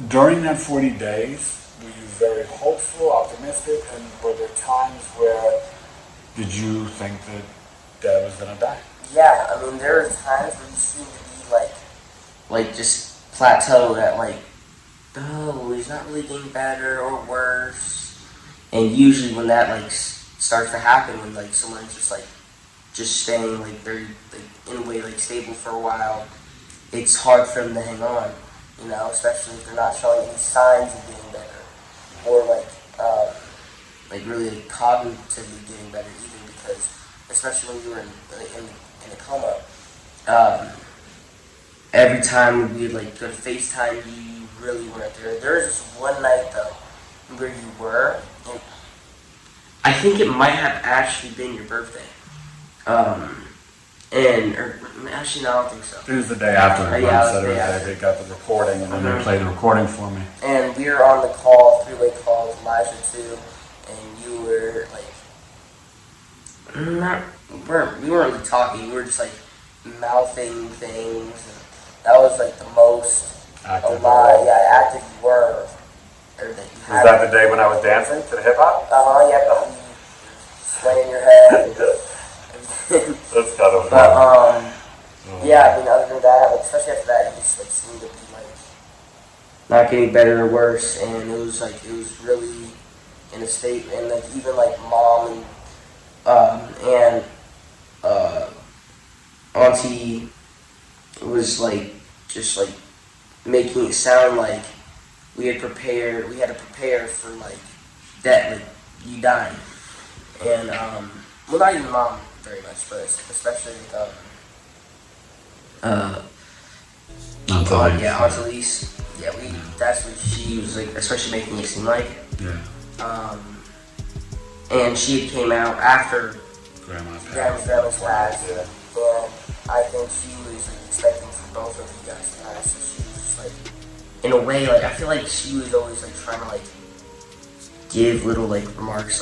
During that 40 days, were you very hopeful, optimistic, and were there times where did you think that Dad was going to die? Yeah, I mean, there were times where you seemed to be just plateaued at oh, he's not really getting better or worse. And usually when that starts to happen, when someone's just staying very in a way stable for a while, it's hard for them to hang on, especially if they're not showing any signs of getting better or really cognitively getting better either, because especially when you were in a coma, every time we would go to FaceTime, you really weren't there. There was just one night though where you were, and I think it might have actually been your birthday. Actually, no, I don't think so. It was the day after. They got the recording, and then they played the recording for me. And we were on the call, three-way call with Elijah too, and you were we weren't really talking. We were just mouthing things. And that was the most active active you were. Or that you was that the day when I was dancing to the hip hop? Yeah, swaying your head. That's kind of fun. Yeah, I mean, other than that, especially after that, it just seemed to be not getting better or worse, and it was really in a state, and even mom and auntie was just making it sound like we had to prepare for that, you dying, and well, not even mom very much, but especially with Aunt Elise. Yeah, that's what she was especially making it seem like. Yeah. And she came out after Grandma's passed. Yeah. And I think she was expecting for both of you guys to pass. So she was just in a way, I feel like she was always trying to give little remarks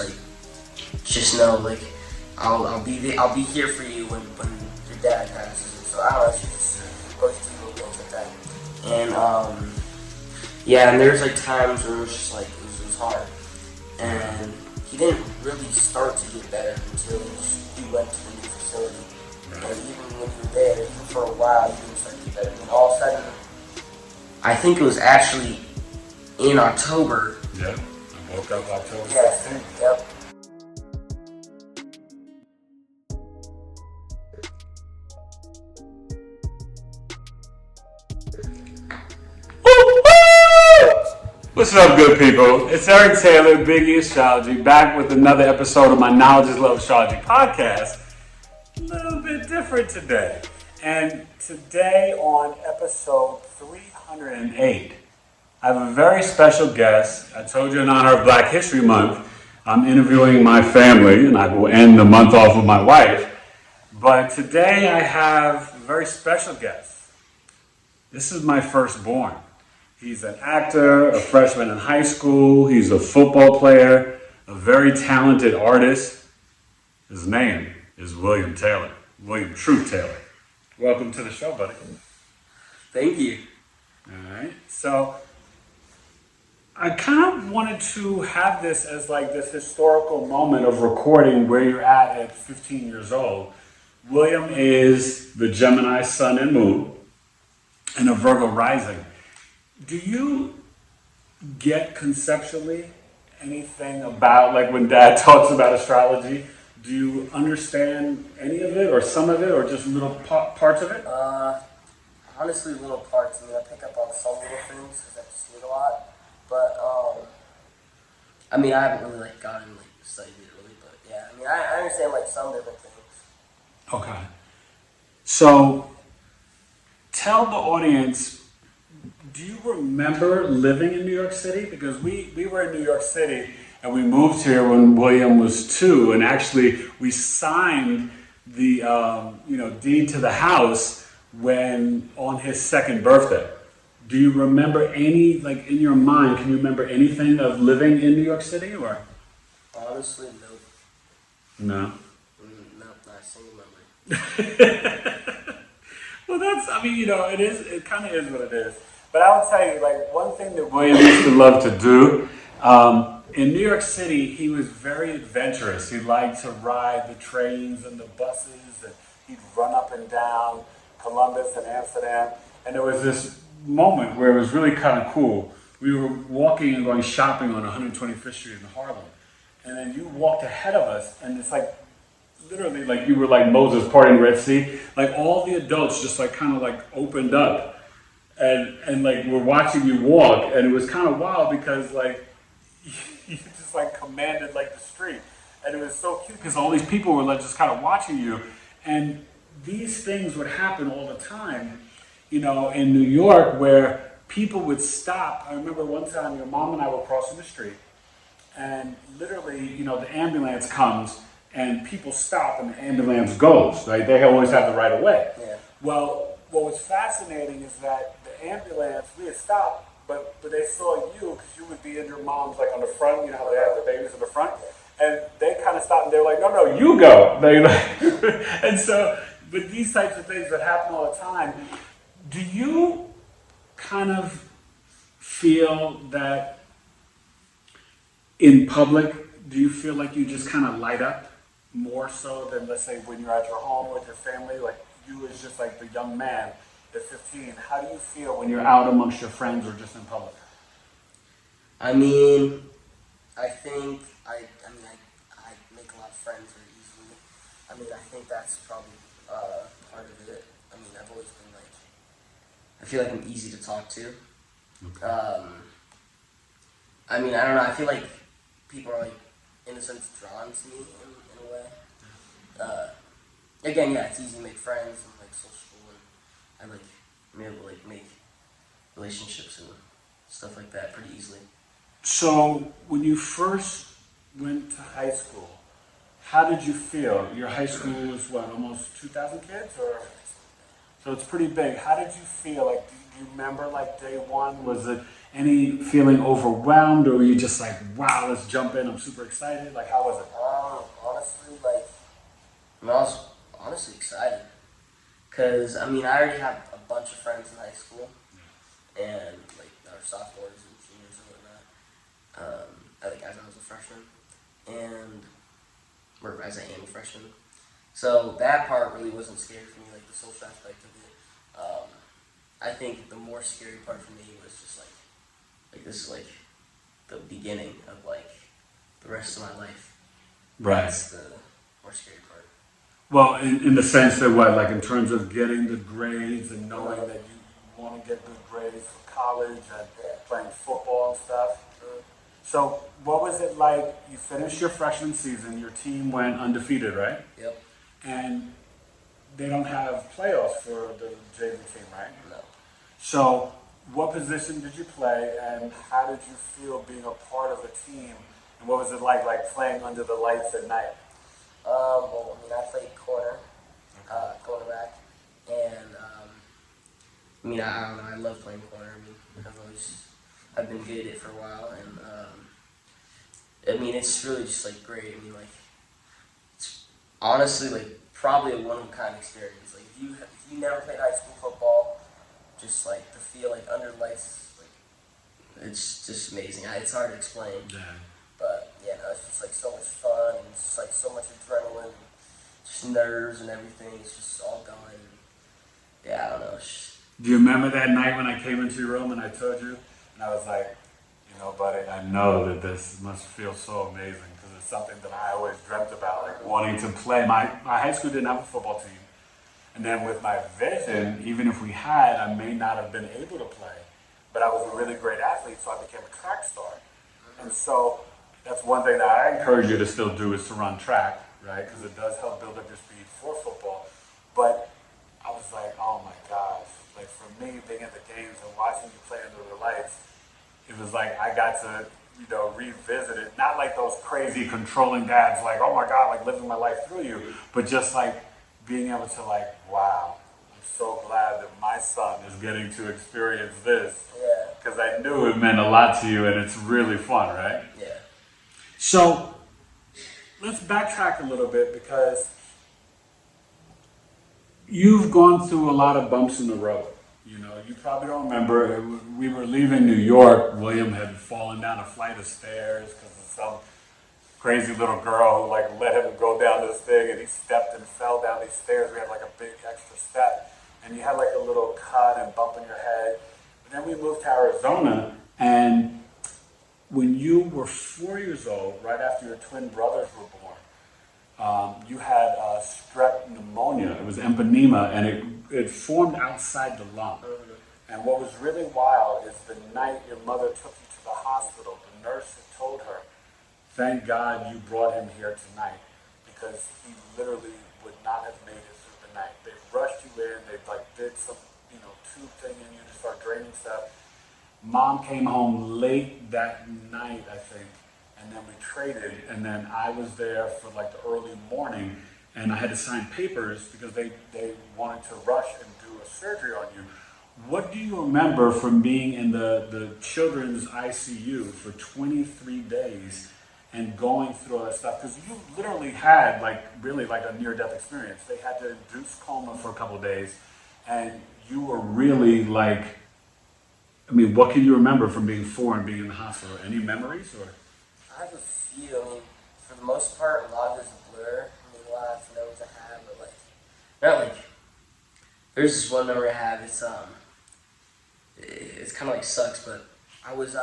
just know I'll be here for you when your dad passes. So I don't know, she just supposed to do little things like that. And and there's times where it was just it was hard. And he didn't really start to get better until he went to the new facility. And even when you were there, even for a while, he didn't start to get better. And all of a sudden, I think it was actually in October. Yeah, I woke up October 16th. Yep. What's up, good people? It's Eric Taylor, BigEAstro Astrology, back with another episode of my Knowledge is Love Astrology podcast. A little bit different today. And today on episode 308, I have a very special guest. I told you in honor of Black History Month, I'm interviewing my family, and I will end the month off with my wife. But today I have a very special guest. This is my firstborn. He's an actor, a freshman in high school. He's a football player, a very talented artist. His name is William Taylor, William Truth Taylor. Welcome to the show, buddy. Thank you. All right. So I kind of wanted to have this as this historical moment of recording where you're at 15 years old. William is the Gemini sun and moon and a Virgo rising. Do you get conceptually anything about, when Dad talks about astrology, do you understand any of it or some of it or just little parts of it? Honestly, little parts. I mean, I pick up on some little things because I just see it a lot. But, I mean, I haven't really, gotten, studied it really, but yeah. I mean, I understand, some different things. Okay. So, tell the audience, do you remember living in New York City? Because we were in New York City and we moved here when William was 2, and actually we signed the deed to the house when on his 2nd birthday. Do you remember any in your mind? Can you remember anything of living in New York City or? Honestly, no. No. No, not a single memory. Well, it kind of is what it is. But I would tell you, like, one thing that William used to love to do, in New York City, he was very adventurous. He liked to ride the trains and the buses, and he'd run up and down Columbus and Amsterdam. And there was this moment where it was really kind of cool. We were walking and going shopping on 125th Street in Harlem. And then you walked ahead of us, and it's like, literally, like you were like Moses parting the Red Sea. Like all the adults just like kind of like opened up. And like we're watching you walk, and it was kind of wild because like you just like commanded like the street, and it was so cute because all these people were like just kind of watching you, and these things would happen all the time, you know, in New York where people would stop. I remember one time your mom and I were crossing the street, and literally, you know, the ambulance comes and people stop and the ambulance goes. Right? They always have the right of way. Yeah. Well, what was fascinating is that the ambulance, we had stopped, but they saw you because you would be in your mom's like on the front, you know how they have the babies in the front, and they kind of stopped and they were like, no, you go. They like, and so, but these types of things that happen all the time. Do you kind of feel that in public, do you feel like you just kind of light up more so than, let's say, when you're at your home with your family, like you as just like the young man at 15, how do you feel when you're out amongst your friends or just in public? I mean, I think I make a lot of friends very easily. I mean, I think that's probably part of it. I mean, I've always been like, I feel like I'm easy to talk to. Okay. I mean, I don't know. I feel like people are like, in a sense, drawn to me in a way. Again, yeah, it's easy to make friends and like sociable, and I like I'm able to like make relationships and stuff like that pretty easily. So when you first went to high school, how did you feel? Your high school was what, almost 2,000 kids, or so it's pretty big. How did you feel? Like, do you remember like day one? Was it any feeling overwhelmed, or were you just like, wow, let's jump in, I'm super excited? Like, how was it? Honestly, like, I was honestly excited. Because, I mean, I already have a bunch of friends in high school. And, like, our sophomores and juniors and whatnot. I think as I was a freshman. Or as I am a freshman. So, that part really wasn't scary for me, like, the social aspect of it. I think the more scary part for me was just, like this is, like, the beginning of, like, the rest of my life. Right. That's the more scary part. Well, in the sense that what, like in terms of getting the grades and knowing that you want to get good grades for college and playing football and stuff. So what was it like? You finished your freshman season, your team went undefeated, right? Yep. And they don't have playoffs for the JV team, right? No. So what position did you play, and how did you feel being a part of a team? And what was it like playing under the lights at night? Well, I mean, I played cornerback, and I mean, I don't know, I love playing corner. I mean, I've been good at it for a while, and I mean, it's really just like great. I mean, like, it's honestly like probably a one-of-a-kind experience. Like, if you never played high school football, just like the feel like under lights, like it's just amazing. It's hard to explain. Yeah. But yeah, no, it's just like so much fun, and it's just like so much adrenaline, just nerves and everything. It's just all going. Yeah, I don't know. Do you remember that night when I came into your room and I told you, and I was like, you know, buddy, I know that this must feel so amazing because it's something that I always dreamt about, like wanting to play. My high school didn't have a football team, and then with my vision, even if we had, I may not have been able to play, but I was a really great athlete, so I became a track star, and so. That's one thing that I encourage you to still do is to run track, right? Because it does help build up your speed for football. But I was like, oh my gosh. Like for me, being at the games and watching you play under the lights, it was like I got to, you know, revisit it. Not like those crazy controlling dads, like, oh my God, like living my life through you. But just like being able to like, wow, I'm so glad that my son is getting to experience this. Yeah. Because I knew it meant a lot to you and it's really fun, right? Yeah. So let's backtrack a little bit because you've gone through a lot of bumps in the road. You know, you probably don't remember. We were leaving New York. William had fallen down a flight of stairs because of some crazy little girl who like let him go down this thing, and he stepped and fell down these stairs. We had like a big extra step, and you had like a little cut and bump in your head. But then we moved to Arizona, and when you were 4 years old, right after your twin brothers were born, you had strep pneumonia. It was emphysema, and it formed outside the lung. And what was really wild is the night your mother took you to the hospital, the nurse had told her, "Thank God you brought him here tonight, because he literally would not have made it through the night." They rushed you in. They like did some, tube thing in you to start draining stuff. Mom came home late that night, I think, and then we traded, and then I was there for like the early morning, and I had to sign papers because they wanted to rush and do a surgery on you. What do you remember from being in the children's ICU for 23 days and going through all that stuff? Because you literally had really a near-death experience. They had to induce coma for a couple of days, and you were really what can you remember from being 4 and being in the hospital? Any memories or? I have a few. For the most part, a lot of it's a blur. A lot of memories I have, but there's this one memory I have. It's kind of sucks, but I was in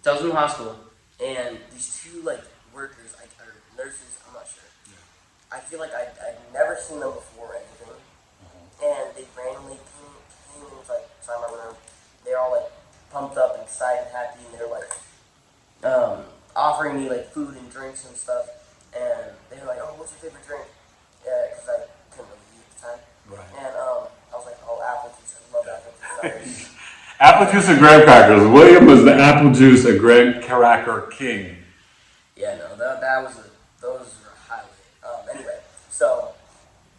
the hospital, and these two workers, or nurses, I'm not sure. Yeah. I feel like I'd never seen them before or anything, and they randomly came into my room. They were all pumped up and excited and happy, and they were offering me food and drinks and stuff, and they were like, "Oh, what's your favorite drink?" Yeah, because I couldn't really eat at the time. Right. And I was like, "Oh, apple juice. I love apple juice." Apple juice and graham crackers. William was the apple juice and graham cracker king. Yeah, no, those were a highlight. Anyway, so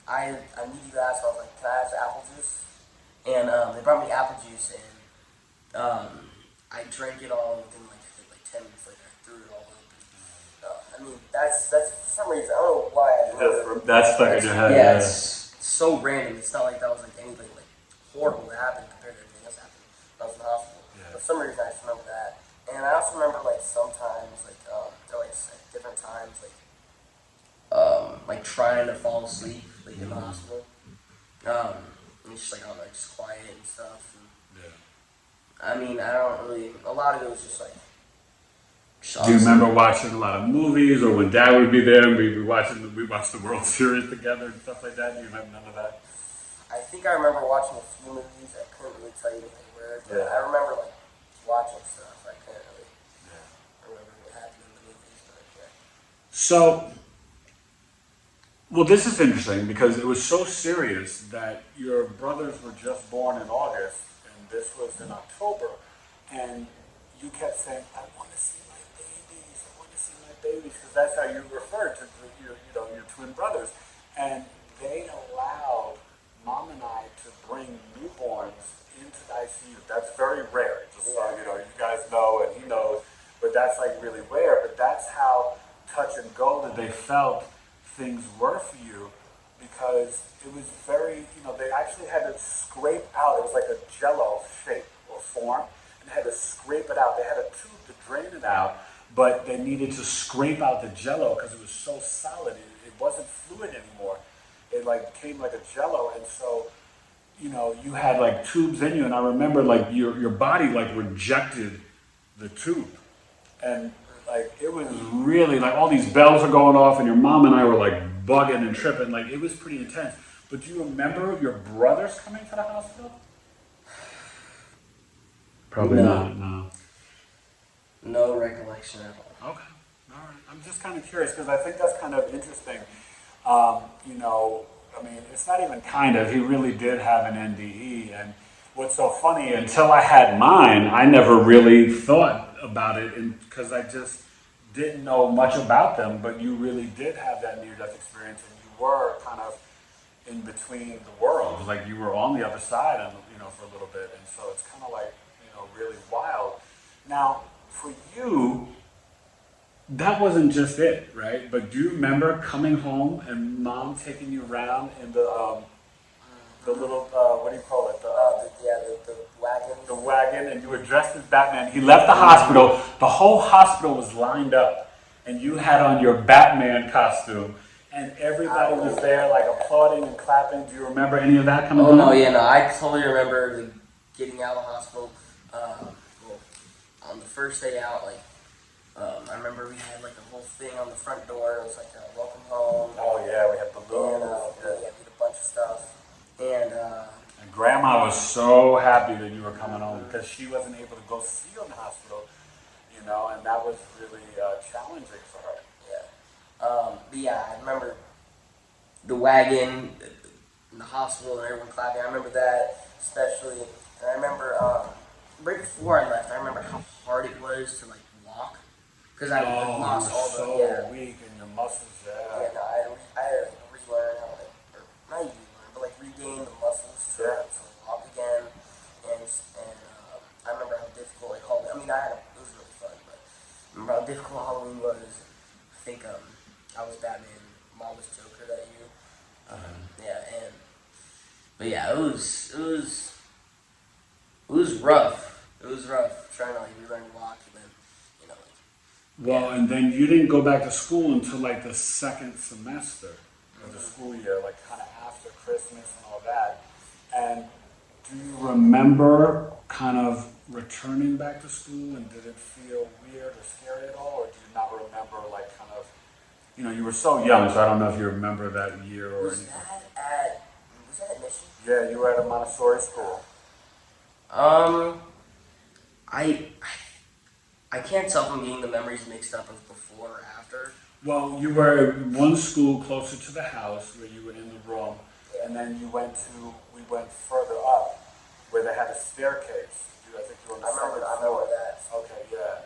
I immediately asked, I was like, "Can I have apple juice?" And they brought me apple juice, and I drank it all within 10 minutes later. I threw it all up. That's for some reason, I don't know why I remember. That's stuck in your head. Yeah, it's so random. It's not like that was anything horrible that happened compared to everything else that happened when I was in the hospital. Yeah. For some reason, I just remember that. And I also remember sometimes at different times trying to fall asleep in the hospital. And it's just I don't know, just quiet and stuff. And, yeah. I don't really. A lot of it was just Do you remember watching a lot of movies, or when Dad would be there and we watched the World Series together and stuff like that? Do you remember none of that? I think I remember watching a few movies. I couldn't really tell you what they were. But yeah. I remember watching stuff. I couldn't really remember what happened in the movies. But yeah. So, this is interesting because it was so serious that your brothers were just born in August, and this was in October, and you kept saying, "I want to see my babies. I want to see my babies," because that's how you referred to your twin brothers, and they allowed Mom and I to bring newborns into the ICU. That's very rare. Just so you guys know, and he knows, but that's really rare. But that's how touch and go that they felt things were for you, because it was very, they actually had to scrape out. It was like a jello shape or form. They had to scrape it out. They had a tube to drain it out, but they needed to scrape out the jello because it was so solid. It wasn't fluid anymore. It came like a jello, and so you had tubes in you. And I remember your body rejected the tube, and it was really all these bells are going off, and your mom and I were bugging and tripping. It was pretty intense. But do you remember your brothers coming to the hospital? Probably not, no. No recollection at all. Okay, all right. I'm just kind of curious because I think that's kind of interesting. It's not even kind of. He really did have an NDE, and what's so funny, until I had mine, I never really thought about it because I just didn't know much about them, but you really did have that near-death experience, and you were kind of in between the worlds. You were on the other side, and for a little bit, and so it's kind of really wild. Now, for you, that wasn't just it, right? But do you remember coming home and Mom taking you around in the the little, what do you call it? The wagon. The wagon, and you were dressed as Batman. He left the hospital. The whole hospital was lined up, and you had on your Batman costume, and everybody was there, like applauding and clapping. Do you remember any of that coming? Oh no, yeah, no, I totally remember getting out of the hospital. On the first day out, like, I remember we had like a whole thing on the front door. It was like a welcome home. Oh yeah, we had balloons. And we had a bunch of stuff. And Grandma was so happy that you were coming home because she wasn't able to go see you in the hospital, you know, and that was really challenging for her. Yeah. But yeah, I remember the wagon in the hospital and everyone clapping. I remember that especially. And I remember right before I left, I remember how hard it was to like walk because I lost all the weak and your muscles. Yeah, no, I had to relearn how to, or not even relearn, but like regain the muscles to walk again. And I remember how difficult like Halloween. I mean, it was really fun, but I remember how difficult Halloween was. I think I was Batman, Mom was Joker that year. But yeah, it was rough. It was rough trying to like relearn to walk and then, you know. Well, and then you didn't go back to school until like the second semester of the school year, like kind of after Christmas and all that. And do you remember kind of returning back to school, and did it feel weird or scary at all, or do you not remember like kind of, you know, you were so young, so I don't know if you remember that year or anything. Was that at Michigan? Yeah, you were at a Montessori school. I can't tell if I'm getting the memories mixed up of before or after. Well, you were at one school closer to the house where you were in the room, and then we went further up where they had a staircase. I think you were on the second floor. I remember that. Okay, yeah.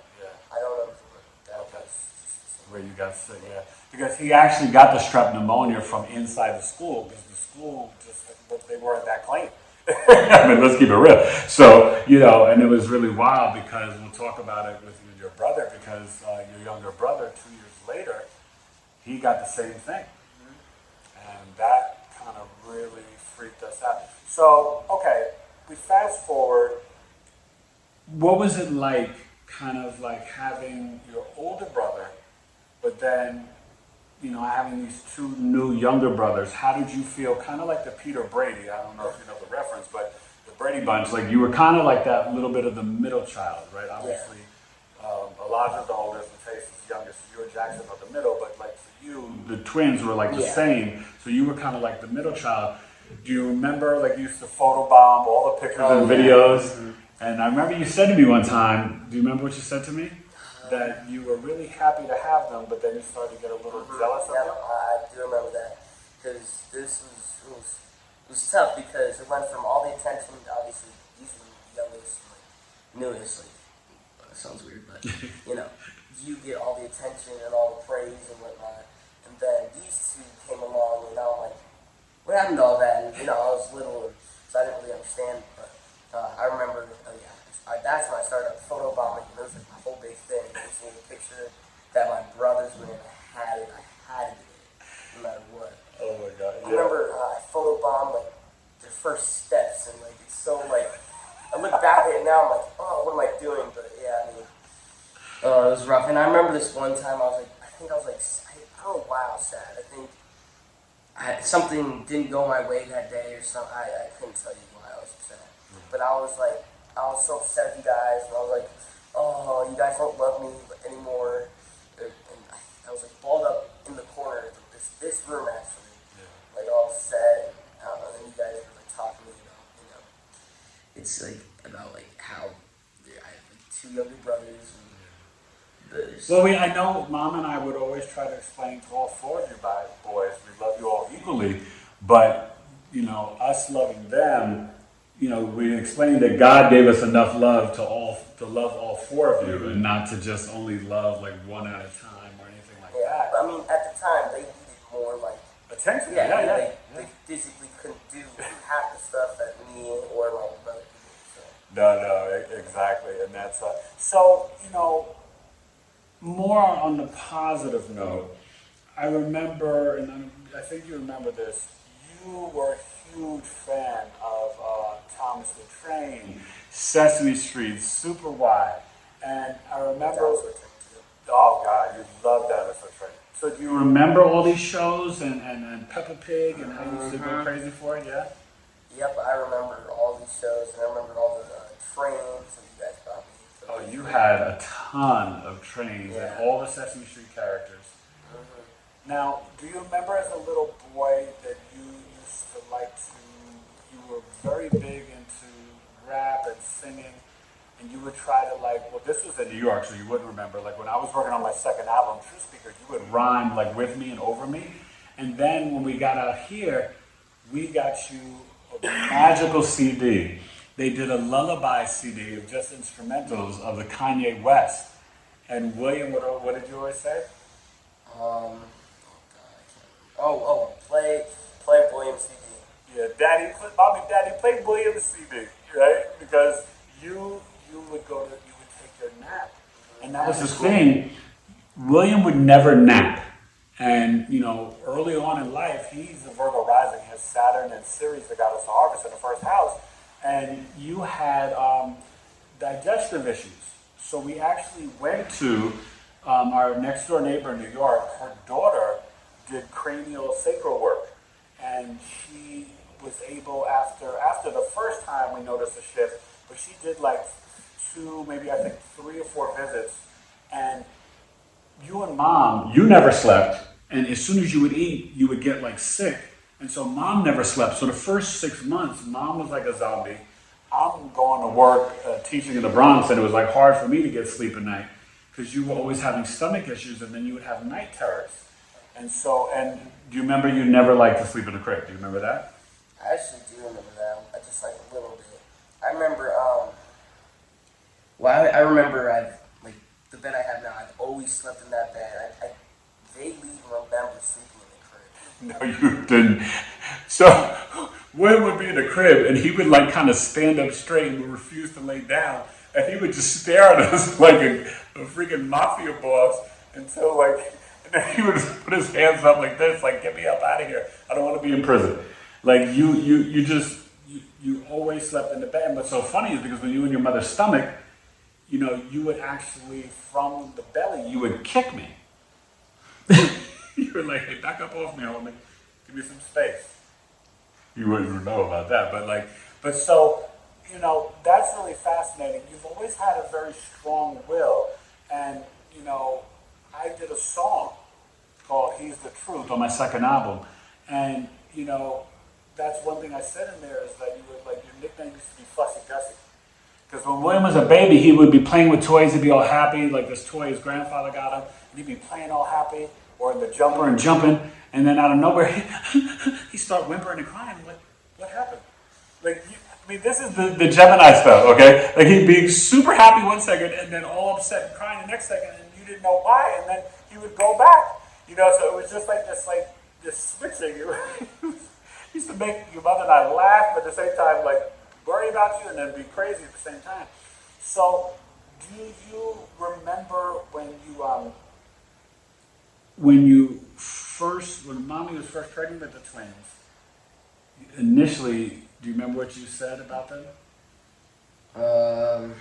I don't remember that. Okay. Where you got sick, yeah. Because he actually got the strep pneumonia from inside the school, because the school they weren't that clean. I mean, let's keep it real. So, you know, and it was really wild because we'll talk about it with your brother, because your younger brother, 2 years later, he got the same thing. Mm-hmm. And that kind of really freaked us out. So, okay, we fast forward. What was it like, kind of like having your older brother, but then, you know, having these two new younger brothers? How did you feel? Kind of like the Peter Brady. I don't know if you know the reference, but the Brady Bunch. Like, you were kind of like that little bit of the middle child, right? Obviously, Elijah's the oldest, and Chase is the youngest. You and Jackson are the middle, but like for you, the twins were like the same. So you were kind of like the middle child. Do you remember, like, you used to photobomb all the pictures and videos? Mm-hmm. And I remember you said to me one time, do you remember what you said to me? That you were really happy to have them, but then you started to get a little jealous of them? I do remember that. Because this was tough, because it went from all the attention to obviously these are the youngest, like, newest, like, that sounds weird, but, you know, you get all the attention and all the praise and whatnot. And then these two came along, and now I'm like, what happened to all that? And, you know, I was little, so I didn't really understand, but I remember, that's when I started photobombing. It was like my whole big thing. I was seeing a picture that my brothers were in. I had to get it, no matter what. Oh my God! Yeah. I remember I photobombed like their first steps, and like it's so like I look back at it now. I'm like, oh, what am I doing? But yeah, I mean, it was rough. And I remember this one time I don't know why I was sad. I think something didn't go my way that day or something. I couldn't tell you why I was sad, but I was so upset with you guys, and I was like, oh, you guys don't love me anymore. And I was like balled up in the corner of this room, actually, like all sad. And then you guys were like talking to me about, you know, it's like about like how I have like two younger brothers. Well, I know Mom and I would always try to explain to all four of you boys, we love you all equally, but, you know, us loving them, you know, we explained that God gave us enough love to love all four of you, and not to just only love like one at a time or anything like that. I mean, at the time, they needed more like attention. They physically couldn't do half the stuff that me or my brother could do. So. No, exactly, and that's so. You know, more on the positive note, I remember, and I think you remember this. You were huge fan of Thomas the Train, Sesame Street, Super Wide, and I remember. Oh God, you love Dinosaur Train. So do you remember all these shows and Peppa Pig and how you used to go crazy for it? Yeah. Yep, I remember all these shows, and I remember all the trains that you guys got me. Oh, you had a ton of trains and all the Sesame Street characters. Now, do you remember as a little boy that you used to like to, you were very big into rap and singing, and you would try to like, well, this was in New York, so you wouldn't remember. Like when I was working on my second album, True Speakers, you would rhyme like with me and over me. And then when we got out here, we got you a magical CD. They did a lullaby CD of just instrumentals of the Kanye West. And William, what did you always say? Play William's CD. Yeah, Daddy, play William's CD, right? Because you would take your nap, and that was the thing. William would never nap, and early on in life, he's a Virgo rising. He has Saturn and Ceres that got us to harvest in the first house, and you had digestive issues. So we actually went to our next door neighbor in New York. Her daughter did cranial sacral work, and she was able after the first time we noticed a shift, but she did like 2, maybe I think 3 or 4 visits, and you and Mom, you never slept, and as soon as you would eat, you would get like sick, and so Mom never slept. So the first 6 months, Mom was like a zombie. I'm going to work teaching in the Bronx, and it was like hard for me to get sleep at night because you were always having stomach issues, and then you would have night terrors. And do you remember you never liked to sleep in a crib? Do you remember that? I actually do remember that. I just like a little bit. I remember, I remember the bed I have now, I've always slept in that bed. I vaguely remember sleeping in the crib. No, you didn't. So William would be in the crib, and he would like kind of stand up straight and would refuse to lay down. And he would just stare at us like a freaking mafia boss until like, and then he would just put his hands up like this, like, get me up out of here. I don't want to be in prison. Like you always slept in the bed. And what's so funny is because when you were in your mother's stomach, you would actually, from the belly, you would kick me. You were like, hey, back up off me, homie. Give me some space. You wouldn't know about that, but so, that's really fascinating. You've always had a very strong will, and, I did a song called He's the Truth on my second album, and, that's one thing I said in there is that your nickname used to be Fussy Gussie. Because when William was a baby, he would be playing with toys, he'd be all happy, like this toy his grandfather got him, and he'd be playing all happy, or in the jumper and jumping, and then out of nowhere, he'd start whimpering and crying. Like, what happened? This is the Gemini stuff, okay? Like, he'd be super happy one second, and then all upset and crying the next second, and you didn't know why, and then he would go back. So it was just like this switching. It used to make your mother and I laugh, but at the same time, like, worry about you and then be crazy at the same time. So, do you remember when Mommy was first pregnant with the twins, initially, do you remember what you said about them? No.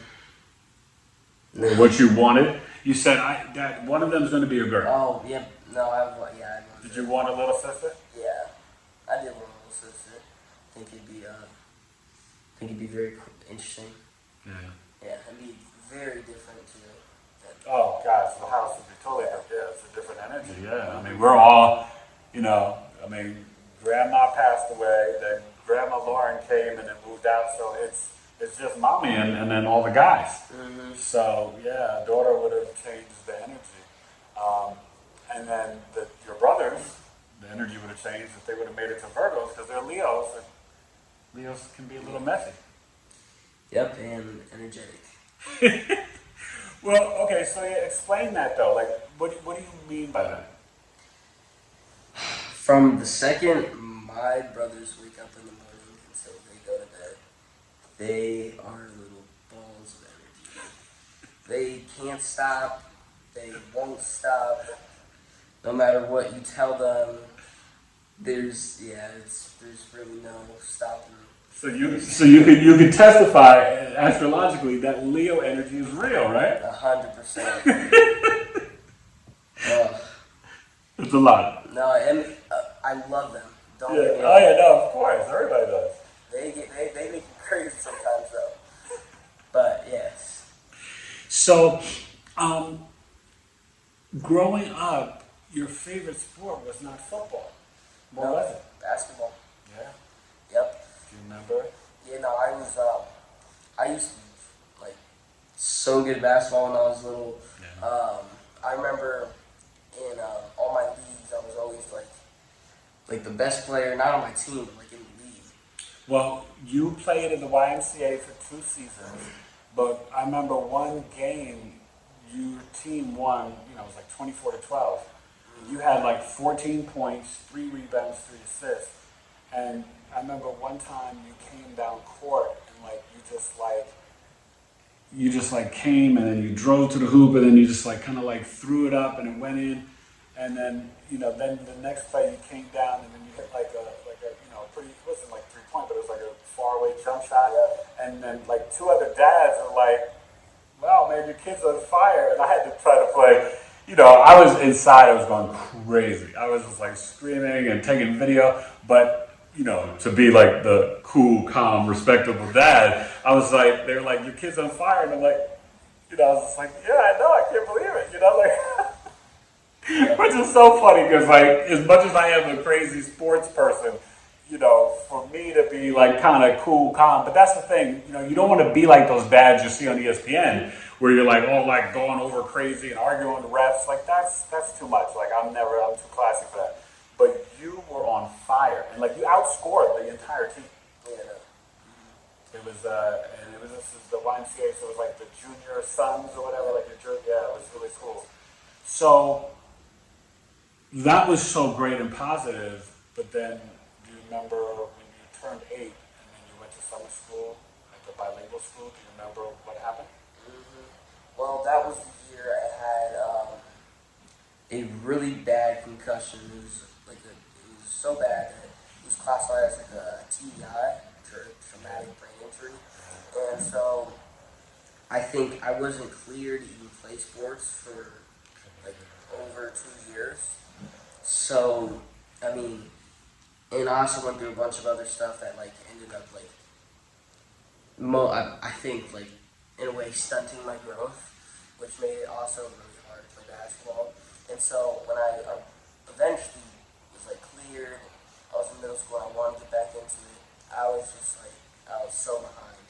Or what you wanted? You said that one of them is going to be a girl. Oh, yeah. No, I wanted. Did you want a little sister? Yeah, I did want a little sister. I think it'd be very interesting. Yeah. Yeah, it'd be very different too. Oh, God, so the house would be totally different. Yeah, it's a different energy. Yeah, we're all, Grandma passed away, then Grandma Lauren came and then moved out, so it's just Mommy and then all the guys. Mm-hmm. So, yeah, daughter would have changed the energy. And then your brothers, the energy would have changed if they would have made it to Virgos because they're Leos, and Leos can be a little messy. Yep, and energetic. Well, okay, so explain that though. Like, what do you mean by that? From the second my brothers wake up in the morning until they go to bed, they are little balls of energy. They can't stop. They won't stop. No matter what you tell them, there's really no stopping. So you could testify astrologically that Leo energy is real, right? 100%. It's a lot. No, and I love them. Don't Yeah. get me Oh wrong. yeah, no, of course, everybody does. They make me crazy sometimes though. But yes. So, growing up, your favorite sport was not football. What was it? Basketball. Yeah. Yep. Do you remember? Yeah, no, I used to be like so good at basketball when I was little. Yeah. I remember in all my leagues, I was always like the best player, not on my team, but like in the league. Well, you played in the YMCA for 2 seasons, but I remember one game your team won. It was like 24-12. You had like 14 points, 3 rebounds, 3 assists, and I remember one time you came down court and you just came and then you drove to the hoop and then you just kind of threw it up and it went in, and then then the next play you came down and then you hit like a pretty, it wasn't like 3-point, but it was like a faraway jump shot, and then 2 other dads were like, "Wow, man, your kid's on fire," and I had to try to play. I was inside, I was going crazy. I was just screaming and taking video, but to be the cool, calm, respectable dad, I was they were like, "Your kid's on fire," and I'm like, I was just like, "Yeah, I know, I can't believe it," which is so funny because as much as I am a crazy sports person, for me to be kind of cool, calm, but that's the thing, you don't want to be like those dads you see on ESPN where you're going over crazy and arguing with the refs. That's too much. I'm too classy for that. But you were on fire and you outscored the entire team. Yeah. It was this is the YMCA, so it was the junior sons or whatever, yeah, it was really cool. So that was so great and positive, but then do you remember when you turned 8 and then you went to summer school, the bilingual school? Do you remember what happened? Well, that was the year I had a really bad concussion. It was so bad that it was classified as a TBI, traumatic brain injury, and so I think I wasn't cleared to even play sports for over 2 years. So I mean, and I also went through a bunch of other stuff that ended up I think in a way stunting my growth, which made it also really hard to play basketball. And so when I eventually was cleared, I was in middle school, I wanted to get back into it. I was so behind,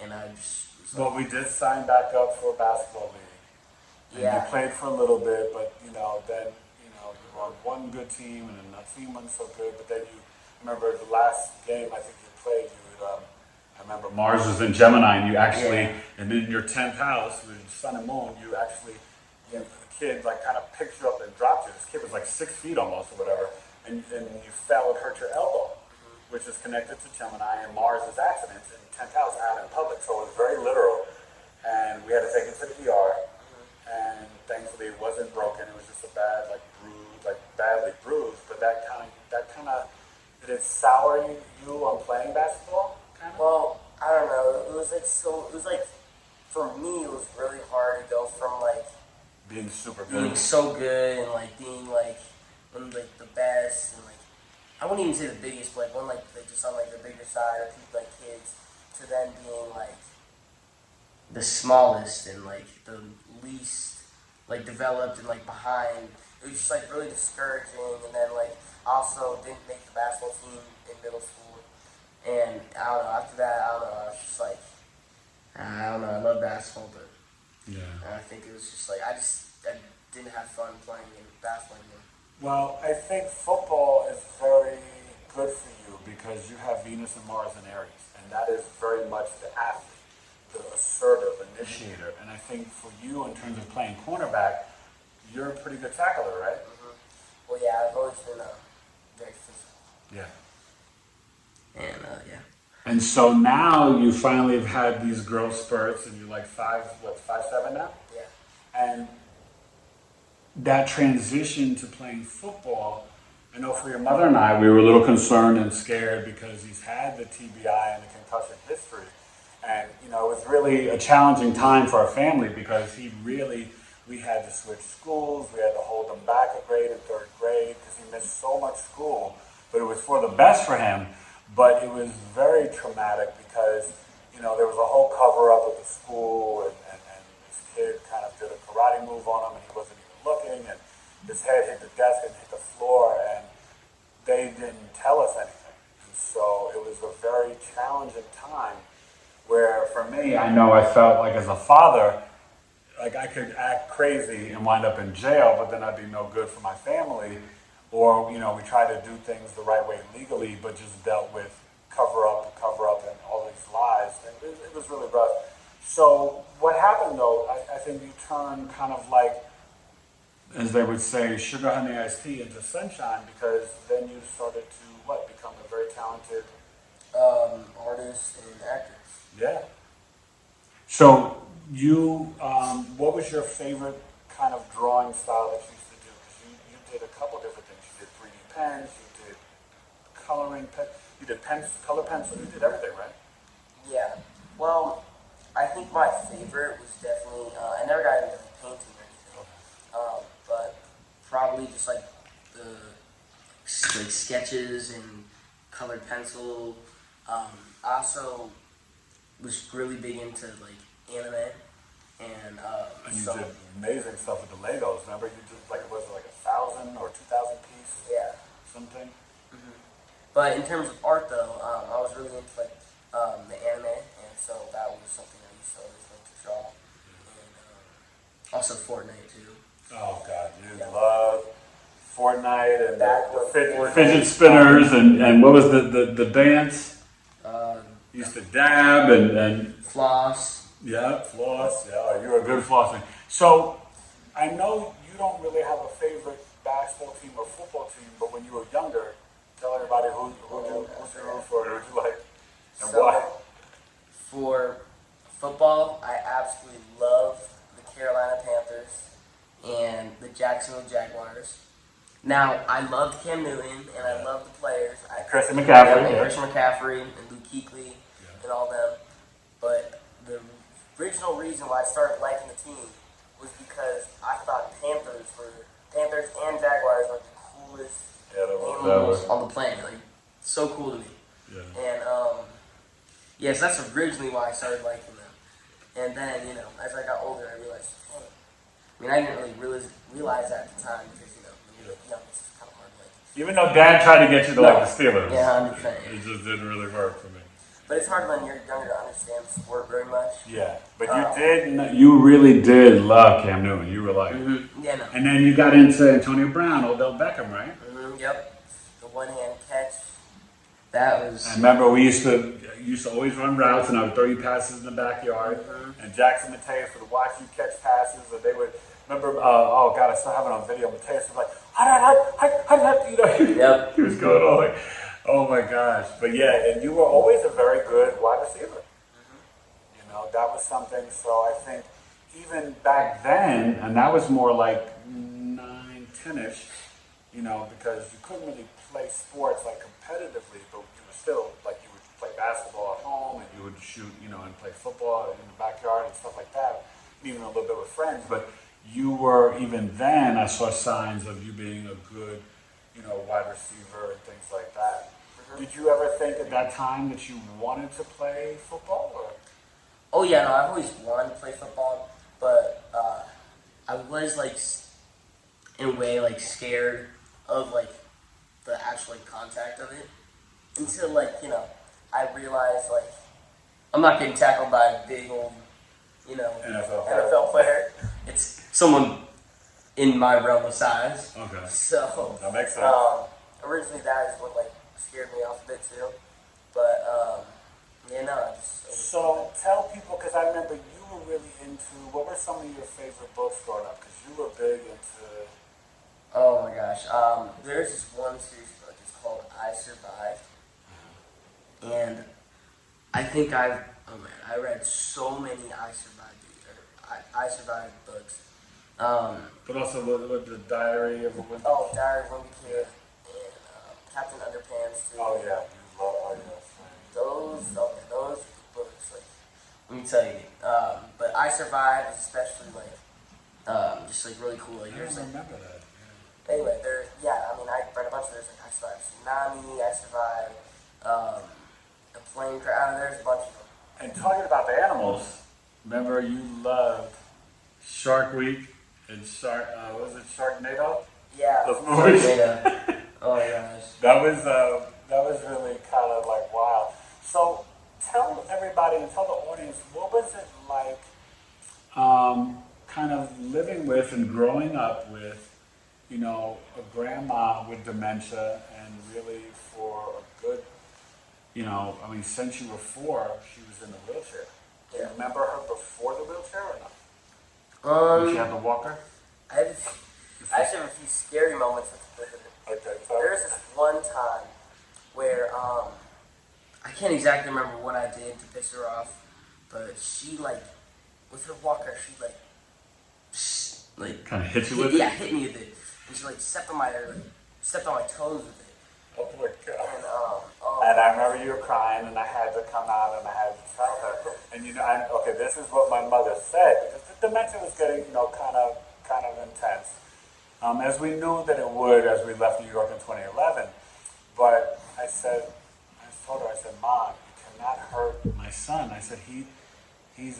and I just was Well, we did sign back up for a basketball league. And you played for a little bit, but then you were on one good team and another team wasn't so good. But then I remember the last game I think you played, I remember Mars was in Gemini, and you actually, and in your 10th house with Sun and Moon, you actually, the kid kind of picked you up and dropped you. This kid was 6 feet almost or whatever, and you fell and hurt your elbow, which is connected to Gemini and Mars' accidents in 10th house out in public, so it was very literal. And we had to take it to the ER, and thankfully it wasn't broken. It was just a bad, bruise, badly bruised. But that kind of, did it sour you on playing basketball? Well, I don't know. It was for me, it was really hard to go from being super good, being so good, and being one of the best, and I wouldn't even say the biggest, but one just on the bigger side of people kids, to then being the smallest and the least developed and behind. It was just really discouraging, and then also didn't make the basketball team in middle school. And I don't know, after that, I was just I don't know, I love basketball, but I think it was just I didn't have fun playing in basketball anymore. Well, I think football is very good for you because you have Venus and Mars in Aries, and that is very much the athlete, the assertive initiator. And I think for you, in terms of playing cornerback, you're a pretty good tackler, right? Well, yeah, I've always been very physical. Yeah. And And so now you finally have had these growth spurts, and you're 5'7" now? Yeah. And that transition to playing football, I know for your mother and I, we were a little concerned and scared because he's had the TBI and the concussion history. And, you know, it was really a challenging time for our family because we had to switch schools. We had to hold him back a grade in third grade because he missed so much school. But it was for the best for him. But it was very traumatic because, you know, there was a whole cover-up with the school and this kid kind of did a karate move on him and he wasn't even looking and his head hit the desk and hit the floor and they didn't tell us anything. And so it was a very challenging time where for me, I know I felt like as a father, like I could act crazy and wind up in jail, but then I'd be no good for my family. Or, you know, we tried to do things the right way legally, but just dealt with cover up, and all these lies. And it was really rough. So what happened though, I think you turned kind of like, as they would say, sugar honey iced tea into sunshine because then you started to, become a very talented artist and actor. Yeah. So you, what was your favorite kind of drawing style that you used to do? Because you did a couple different things. You did 3D pens, you did coloring pen, you did color pencil, you did everything, right? Yeah. Well, I think my favorite was definitely, I never got into painting or anything, but probably just like the sketches and colored pencil. I also was really big into like anime and you did amazing stuff with the Legos. Remember, you did like 1,000 or 2,000 piece? Yeah. Something. Mm-hmm. But in terms of art, though, I was really into like the anime, and so that was something I used to always like to draw. And also Fortnite too. Oh God, you love Fortnite and the Fortnite. fidget spinners and what was the dance? Used to dab and floss. Yeah, floss. Yeah, you're a good flosser. So I know you don't really have a favorite basketball team or football team, but when you were younger, tell everybody who you root for, who you like, and so, why. For football, I absolutely love the Carolina Panthers and the Jacksonville Jaguars. Now, I loved Cam Newton and I love the players. Christian McCaffrey. And Christian McCaffrey and Luke Kuechly and all them. But the original reason why I started liking the team was because I thought Panthers and Jaguars were the coolest animals on the planet. Like, so cool to me. Yeah. And yes, that's originally why I started liking them. And then, you know, as I got older, I realized, hey, I mean, I didn't really realize that at the time because, you know, when you're young, it's kind of hard to like. Even though Dad tried to get you to like the Steelers, yeah, 100%. it just didn't really work for me. But it's hard when you're younger to understand the sport very much. Yeah, but you really did love Cam Newton. You were like, yeah, no. And then you got into Antonio Brown, Odell Beckham, right? Yep, the one-hand catch. That was. I remember we used to always run routes, and I would throw you passes in the backyard. And Jackson Mateus would watch you catch passes, and they would remember. Oh God, I still have it on video. Mateus was like, hi, you know. Yep. He was going on like. Oh my gosh. But yeah, and you were always a very good wide receiver. You know, that was something. So I think even back then, and that was more like 9, 10-ish, you know, because you couldn't really play sports like competitively, but you were still, like you would play basketball at home and you would shoot, you know, and play football in the backyard and stuff like that, even a little bit with friends. But you were, even then, I saw signs of you being a good, you know, wide receiver and things like that. Did you ever think at that time that you wanted to play football? Or? Oh yeah, no, I've always wanted to play football, but I was like, in a way, like scared of like the actual like, contact of it until like you know I realized like I'm not getting tackled by a big old you know NFL player. It's someone in my realm of size. Okay. So that makes sense. Originally, that is what like scared me off a bit too, but yeah, no. So tell people, because I remember you were really into. What were some of your favorite books growing up? Because you were big into. Oh my gosh, there's this one series book. It's called I Survived, and I think I read so many I Survived books. But also with the Diary of a Wimpy. Oh, Diary of a Wimpy Kid. Captain Underpants too. Oh yeah, you love Those books, like, let me tell you. But I Survived is especially like, just like really cool. Like, I don't remember that. Anyway, I mean, I read a bunch of those. Like, I Survived Tsunami, I Survived, a Plane Crash. There's a bunch of them. And talking about the animals, remember you loved Shark Week and what was it, Sharknado? Yeah. Those movies. Sharknado. Oh my gosh. That was really kind of like wild. So tell everybody and tell the audience, what was it like, kind of living with and growing up with, you know, a grandma with dementia, and really for a good, you know, I mean, since you were 4, she was in the wheelchair. Do you remember her before the wheelchair or not? Did she have the walker? I actually have a few scary moments with her. Okay, There's this one time where I can't exactly remember what I did to piss her off, but she, like, with her walker, she like kind of hit you with it? Yeah, hit me with it, and she like stepped on my toes with it. Oh my god! And I remember you were crying, and I had to come out and I had to tell her. And you know, okay, this is what my mother said, because the dementia was getting, you know, kind of intense. As we knew that it would as we left New York in 2011. But I told her, I said, Mom, you cannot hurt my son. I said, he's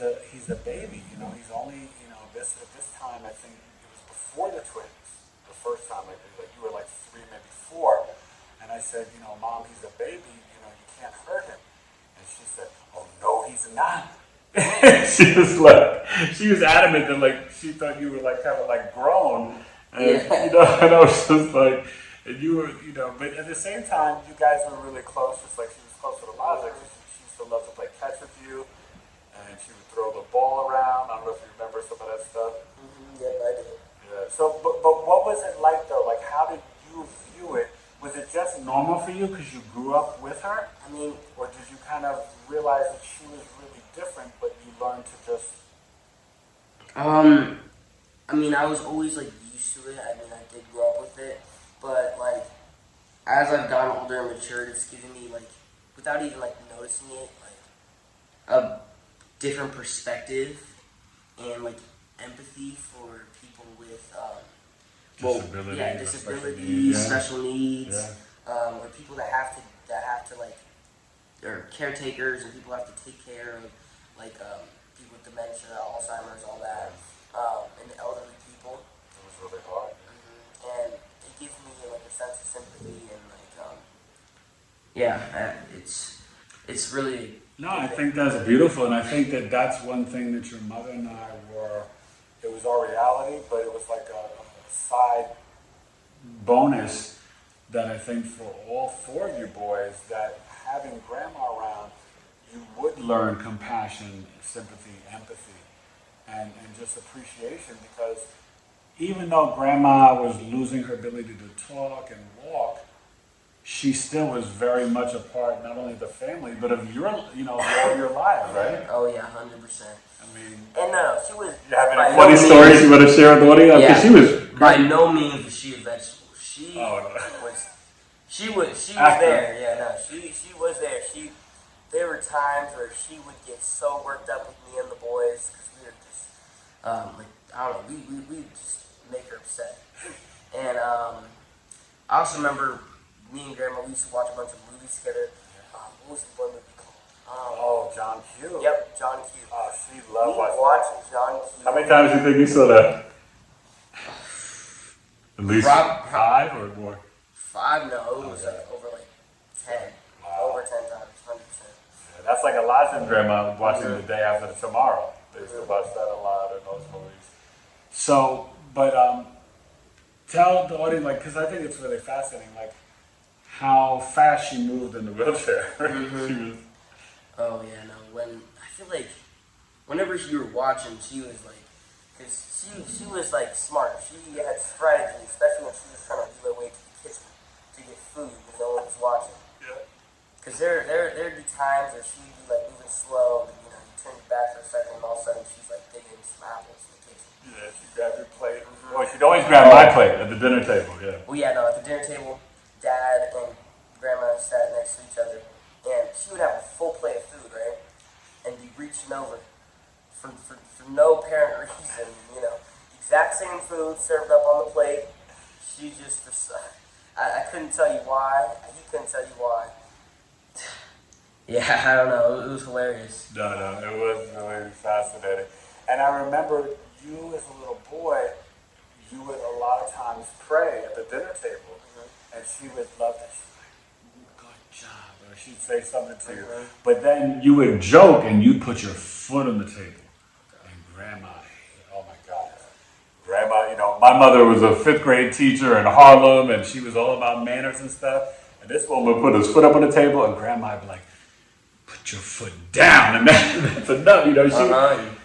a baby, you know, he's only, you know, at this time, I think it was before the twins, the first time, like you were like 3, maybe 4. And I said, you know, Mom, he's a baby, you know, you can't hurt him. And she said, oh no, he's not. She was adamant that, like, she thought you were like kind of like grown. And, you know, and I was just like, and you were, you know, but at the same time, you guys were really close. Just like she was close to the Liza, because she used to love to play catch with you, and she would throw the ball around. I don't know if you remember some of that stuff. Yeah, I do. Yeah. So, but what was it like though? Like, how did you view it? Was it just normal for you because you grew up with her? I mean, or did you kind of realize that she was really different, but you learned to just? I mean, I was always like used to it. I mean, I did grow up with it, but like as I've gotten older and matured, it's given me, like, without even like noticing it, like a different perspective and like empathy for people with disabilities, special needs, or people that have to like, or caretakers, and people have to take care of like people with dementia, Alzheimer's, all that, and the elderly people. It was really hard. And it gives me like a sense of sympathy and like, it's really. No, I think that's beautiful, and I think that that's one thing that your mother and I were. It was our reality, but it was like a side bonus that I think for all 4 of you boys, that having grandma around, you would learn compassion, sympathy, empathy, and just appreciation, because even though grandma was losing her ability to talk and walk, she still was very much a part, not only of the family, but of your, you know, all your lives, right? Oh yeah, 100%. I mean, and no, she was. You have any funny stories you want to share with the audience? Yeah, she was by no means was she a vegetable. She was there. Yeah, no, she was there. There were times where she would get so worked up with me and the boys, because we were just like, I don't know, we just make her upset. And I also remember me and Grandma, we used to watch a bunch of movies together. What was the one movie called? John Q. Yep, John Q. She loved watching John Q. How many times do you think you saw that? At least 5 or more? 5? No, it was like over like 10. Wow. Over 10 times, 100%. Yeah, that's like Elijah and Grandma watching The Day After Tomorrow. They used to watch that a lot in those movies. So, but tell the audience, like, because I think it's really fascinating, like, how fast she moved in the wheelchair. She was. Oh yeah, no. I feel like whenever you were watching, she was like, because she was like smart. She had strategy, especially when she was trying to do her way to the kitchen to get food when no one was watching. Yeah. Because there'd be times where she'd be like moving slow, and, you know, you turn your back for a second, and all of a sudden she's like digging some apples in the kitchen. Yeah, she'd grab your plate. Well, she'd always grab my plate at the dinner table. Yeah. Well, yeah, no, at the dinner table, Dad and grandma sat next to each other, and she would have a full plate of food, right? And be reaching over for no apparent reason, exact same food served up on the plate. She just, I couldn't tell you why. He couldn't tell you why. Yeah, I don't know. It was hilarious. No, it was really fascinating. And I remember you as a little boy, you would a lot of times pray at the dinner table, and she would love that. She's like, good job, or she'd say something to you. But then you would joke and you'd put your foot on the table. And Grandma, oh my God. Grandma, my mother was a 5th grade teacher in Harlem, and she was all about manners and stuff. And this woman would put his foot up on the table, and Grandma would be like, put your foot down, and that's enough.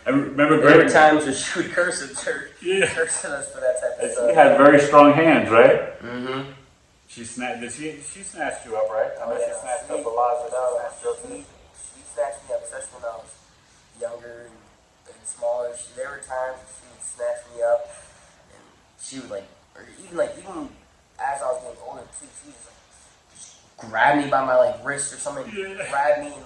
I remember there were times when she would curse at church, cursing us for that type of stuff. She had very strong hands, right? Mm-hmm. She snatched you up, right? I mean, she snatched up Eliza. She snatched me up, especially when I was younger and smaller. There were times when she would snatch me up, and she would even as I was getting older too, she would just grab me by my wrist or something, grab me and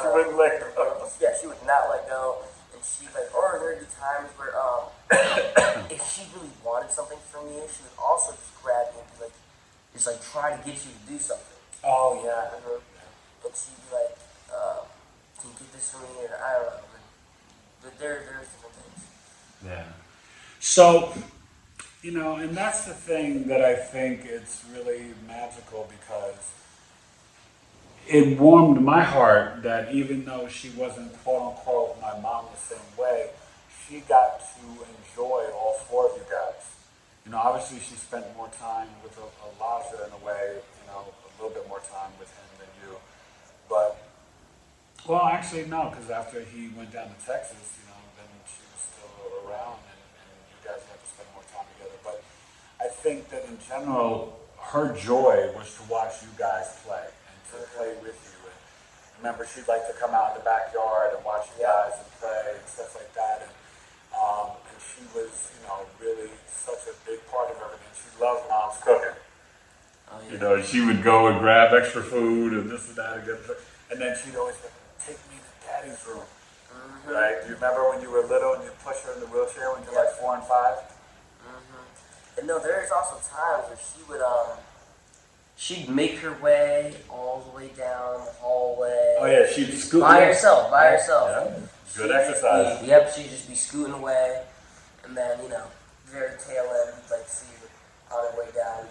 she wouldn't let go. Yeah, she would not let go, and she or there'd be times where if she really wanted something from me, she would also just grab me and be just try to get you to do something. Oh yeah. And she'd be like, can you get this for me? Or I don't know. But there's different things. Yeah. So, and that's the thing that I think it's really magical, because it warmed my heart that even though she wasn't quote unquote my mom the same way, she got to enjoy all 4 of you guys. Obviously she spent more time with Elijah in a way, a little bit more time with him than you. But, well, actually no, because after he went down to Texas, then she was still around, and you guys had to spend more time together. But I think that in general, her joy was to watch you guys play and to play with you. And remember, she'd like to come out in the backyard and watch you guys and play and stuff like that. And she was, really such a big part of everything. She loved Mom's cooking. Oh, yeah. She would go and grab extra food and this and that, and then she'd always go, take me to Daddy's room. Mm-hmm. Right? Do you remember when you were little and you'd push her in the wheelchair when you were 4 and 5? Mm-hmm. And no, there's also times where she'd make her way all the way down the hallway. Oh yeah, she'd scoot by herself. Yeah. Good exercise. She'd just be scooting away, and then very tail end, see her on her way down,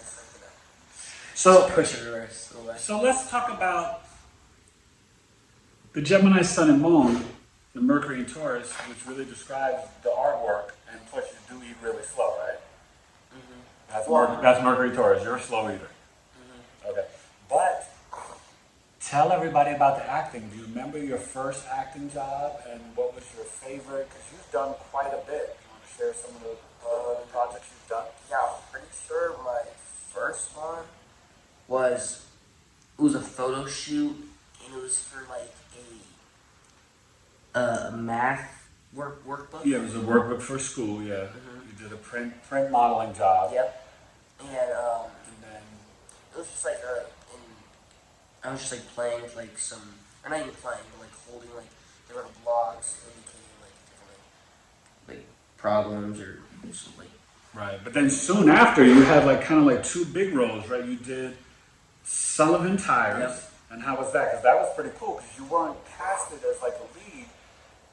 so push her away. So let's talk about the Gemini Sun and Moon, the Mercury and Taurus, which really describes the artwork, and plus you do eat really slow, right? Mm-hmm. That's Mercury Taurus. You're a slow eater. Mm-hmm. Okay. But tell everybody about the acting. Do you remember your first acting job, and what was your favorite? Because you've done quite a bit. You want to share some of the projects you've done? Yeah, I'm pretty sure my first one was a photo shoot, and it was for a math workbook. Yeah, it was a workbook for school. Yeah, you did a print modeling job. Yep, and then it was just I was just playing with some, or not even playing, but holding different blocks, indicating different problems or something. Right, but then soon after you had kind of 2 big roles, right? You did Sullivan Tires, and how was that? Because that was pretty cool, because you weren't casted as a lead,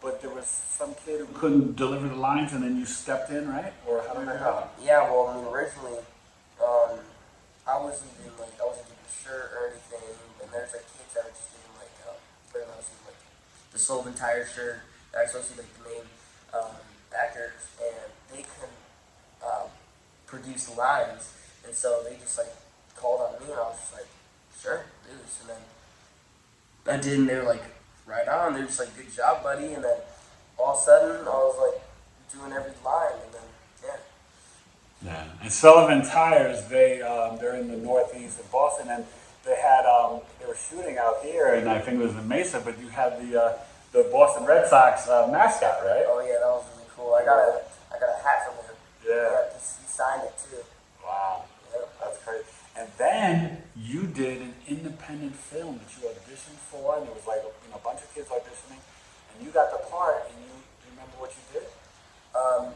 but there was some kid who couldn't deliver the lines, and then you stepped in, right? Or how did that go? Yeah, well, originally, I wasn't even sure or anything, and there's kids that were just getting the Sullivan Tire shirt. That are supposed to be the main actors, and they couldn't produce lines, and so they just called on me, and I was just sure, do this. And then I did, and they were right on. They're just good job, buddy. And then all of a sudden, I was doing every line, and then yeah. And Sullivan Tires, they're in the northeast of Boston, and they were shooting out here, and I think it was in Mesa, but you had the Boston Red Sox mascot, right? Oh yeah, that was really cool. I got a hat from him. Yeah. He signed it too. Wow. Yep. That's crazy. And then you did an independent film that you auditioned for, and it was like a bunch of kids auditioning, and you got the part. And do you remember what you did?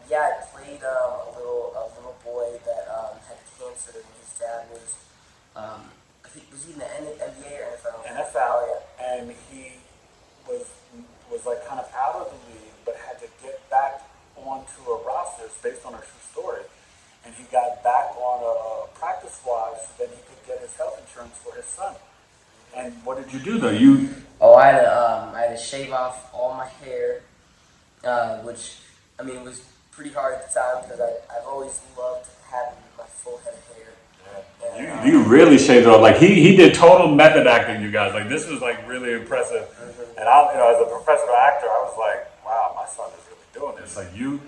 Yeah, I played a little boy that had cancer, and his dad was, I think, was he in the NBA or NFL? NFL, yeah. And he was like kind of out of the league, but had to get back onto a roster based on a true story. And he got back on a practice squad so that he could get his health insurance for his son. And what did you do though? I had to shave off all my hair, which, I mean, was pretty hard at the time because I've always loved having my full head of hair. Yeah. And, you really shaved it off. Like he did total method acting, you guys. Like this was like really impressive. Mm-hmm. And as a professional actor, I was like, wow, my son is really doing this. Like you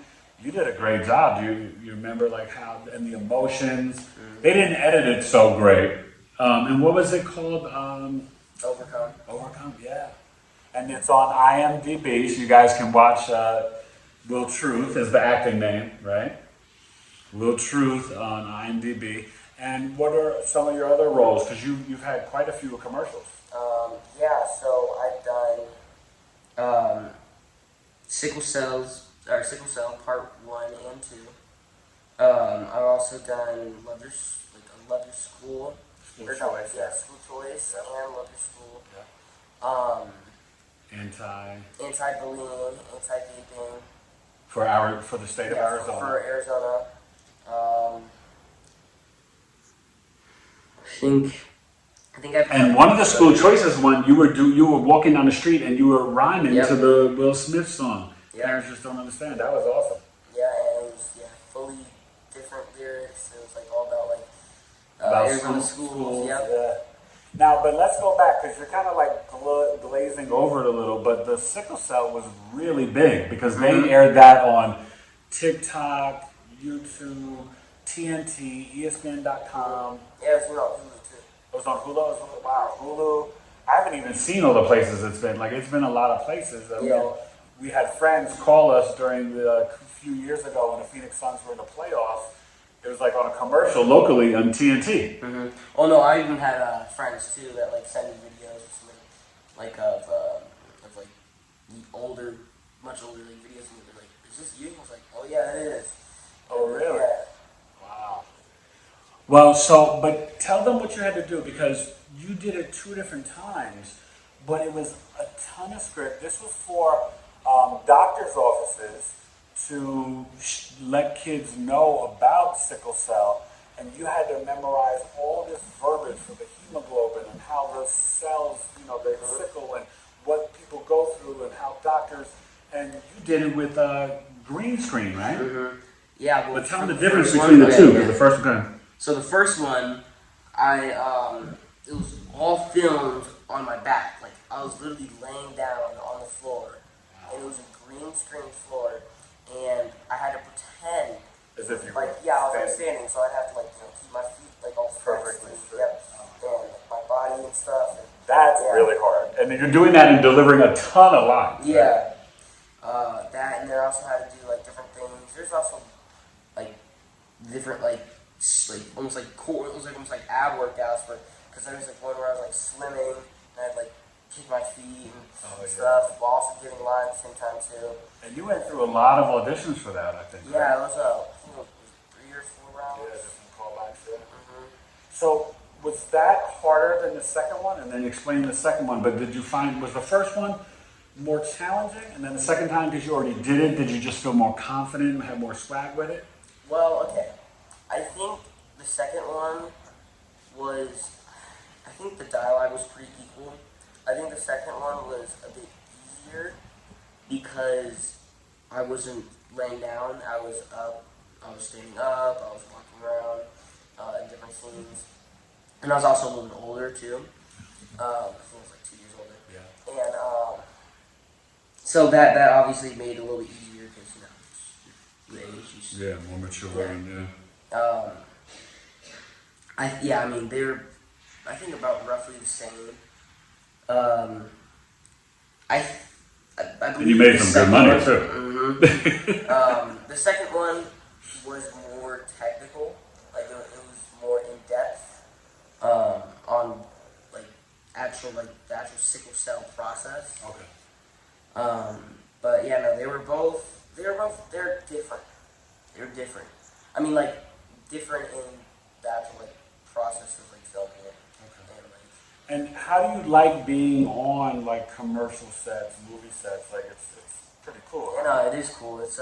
did a great job. You remember like how, and the emotions. Mm-hmm. They didn't edit it so great. And what was it called? Overcome. Overcome, yeah. And it's on IMDb, so you guys can watch. Will Truth is the acting name, right? Will Truth on IMDb. And what are some of your other roles? Because you've had quite a few commercials. Yeah, so I've done sickle cell part 1 and 2. I've also done Love Your School. School Choice, yeah. School Choice and Love Your School. Yeah. Anti-bullying, anti-vaping. For the state of Arizona. For Arizona. I think I've. And one of the school choices one you were walking down the street and you were rhyming to the Will Smith song. Yep. Parents just don't understand. That was awesome. Yeah, and it was fully different lyrics. It was like all about about Arizona schools. Yep. Yeah. Now, but let's go back because you're kind of like glazing over it a little. But the sickle cell was really big because they aired that on TikTok, YouTube, TNT, ESPN.com. Yeah, it was on Hulu too. It was on Hulu. Wow, Hulu. I haven't even seen all the places it's been. Like it's been a lot of places. You know, we had friends call us during a few years ago when the Phoenix Suns were in the playoffs. It was like on a commercial locally on TNT. Mm-hmm. Oh no, I even had friends too that like sent me videos or something like of like older, much older like videos, and they're like, "Is this you?" I was like, "Oh yeah, it is." Oh really? Yeah. Wow. Well, but tell them what you had to do because you did it 2 different times, but it was a ton of script. This was for doctors' offices to let kids know about sickle cell, and you had to memorize all this verbiage for the hemoglobin and how those cells, they sickle and what people go through and how doctors, and you did it with green screen, right? Mm-hmm. Yeah. Well, but tell them the difference between the two. The first one. So the first one, it was all filmed on my back. Like I was literally laying down on the floor, and it was a green screen floor. And I had to pretend as if you were I was standing, so I'd have to keep my feet all perfectly. Yep. And my body and stuff. And, that's really hard. And you're doing that and delivering a ton of lines. Yeah. Right? That, and then I also had to do different things. There's also different almost like core. It was almost like ab workouts, but because there was one where I was swimming and I'd kick my feet and stuff, while also giving lines at the same time too. And you went through a lot of auditions for that, I think. Yeah, right? I think it was 3 or 4 rounds. Yeah, different callbacks. Yeah. Mm-hmm. So was that harder than the second one? And then explain the second one. But was the first one more challenging? And then the second time, because you already did it, did you just feel more confident and have more swag with it? Well, okay. I think the second one I think the dialogue was pretty equal. I think the second one was a bit easier because I wasn't laying down. I was up. I was standing up. I was walking around in different scenes. And I was also a little bit older too. I think I was 2 years older. Yeah. And so that obviously made it a little bit easier because you age. Yeah, more mature. Yeah. I mean they're I think about roughly the same. I believe and you made some good money too. Mm-hmm. The second one was more technical, it was more in depth. on like the actual sickle cell process. Okay. But yeah, no, they're different. They're different. I mean, like, different in the actual, like, process of, like, filming it. Okay. And how do you like being on, like, commercial sets, movie sets? Like, it's pretty cool. Yeah, no, it is cool. It's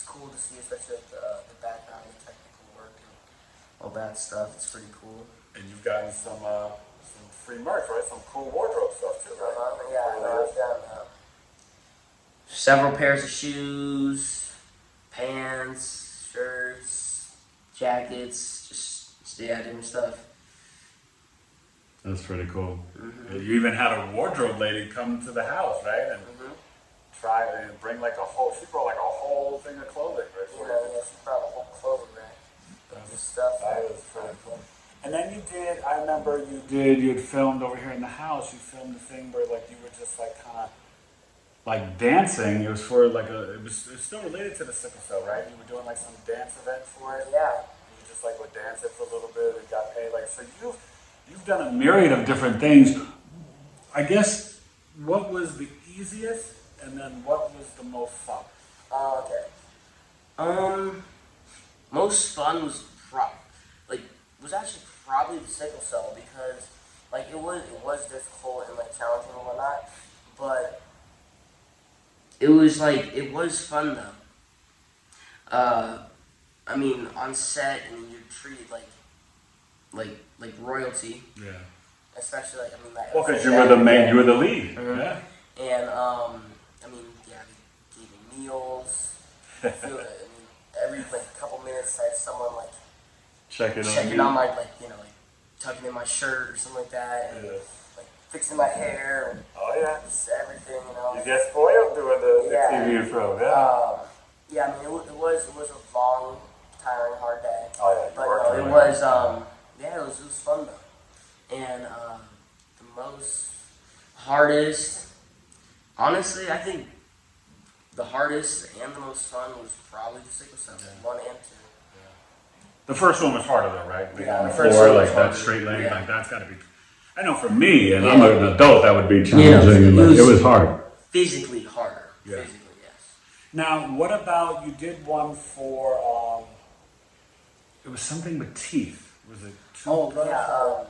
cool to see, especially like, the background, the technical work, and all that stuff. It's pretty cool. And you've gotten some free merch, right? Some cool wardrobe stuff, too, right? Yeah, I've done several pairs of shoes, pants, shirts, jackets, just different stuff. That's pretty cool. Mm-hmm. You even had a wardrobe lady come to the house, right? And try and bring like she brought like a whole thing of clothing, right? Yeah, she brought a whole clothing rack. Stuff. That was pretty cool. And then I remember you had filmed over here in the house, you filmed the thing where like you were just like kind of like dancing. It was for like it was still related to the sickle cell, right? You were doing like some dance event for it. Yeah. You just like would dance it for a little bit and got paid. Like, so you've done a myriad of different things. I guess, what was the easiest and then what was the most fun? Okay. Most fun was actually probably the sickle cell because like it was difficult and like challenging and whatnot, but it was fun though. I mean, on set, I mean, you're treated like royalty. Yeah. Especially like, I mean, like. Well, because you were the main, you were the lead. Mm-hmm. Yeah. And I mean, yeah, they gave me meals. I mean, every like couple minutes, I had someone like checking on my like tucking in my shirt or something like that, and like fixing my hair. And just everything, You get spoiled doing the TV show, yeah. Yeah, I mean, it was a long, tiring, hard day. Oh yeah, but no, it was it was fun though. And the most hardest, honestly, I think the hardest and the most fun was probably the sickle cell, 1 and 2. The first one was harder though, right? Being on the first floor, one was like that harder. straight leg, Yeah. like that's gotta be. I know for me, and I'm an adult, that would be challenging. Yeah, it was hard. Physically harder. Yeah. Physically, yes. Now, what about you did one for? It was something with teeth. Was it? I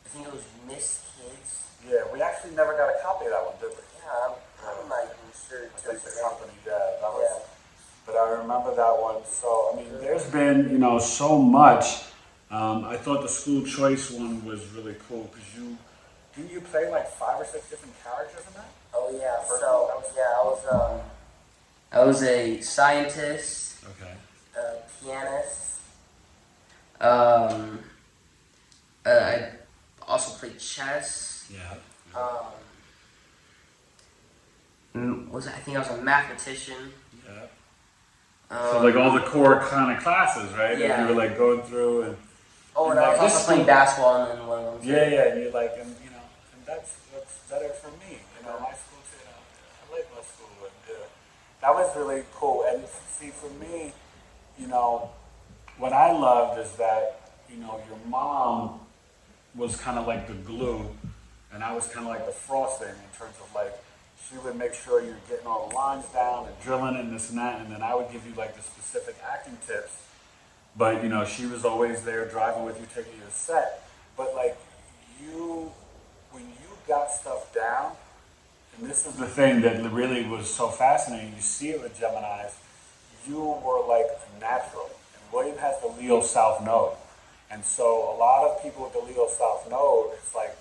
think it was Miss Kids. Yeah, we actually never got a copy of that one, did we? Yeah, I'm not even sure. I think the company did. But I remember that one. So, I mean, there's been, so much. I thought the school choice one was really cool because didn't you play like 5 or 6 different characters in that? Oh yeah, I was a scientist, Okay. a pianist. I also played chess. Yeah. I think I was a mathematician. Yeah. So like all the core kind of classes, right? Yeah. That you were like going through and. And I was also playing basketball and one of them. Yeah, and you like, and that's better for me. My school, I like my school, and that was really cool. And see, for me, what I loved is that, your mom was kind of like the glue, and I was kind of like the frosting in terms of like, she would make sure you're getting all the lines down and drilling and this and that, and then I would give you like the specific acting tips. But, she was always there driving with you, taking you to set. But like when you got stuff down, and this is the thing that really was so fascinating, you see it with Geminis, you were like natural. And William has the Leo South Node. And so a lot of people with the Leo South Node, it's like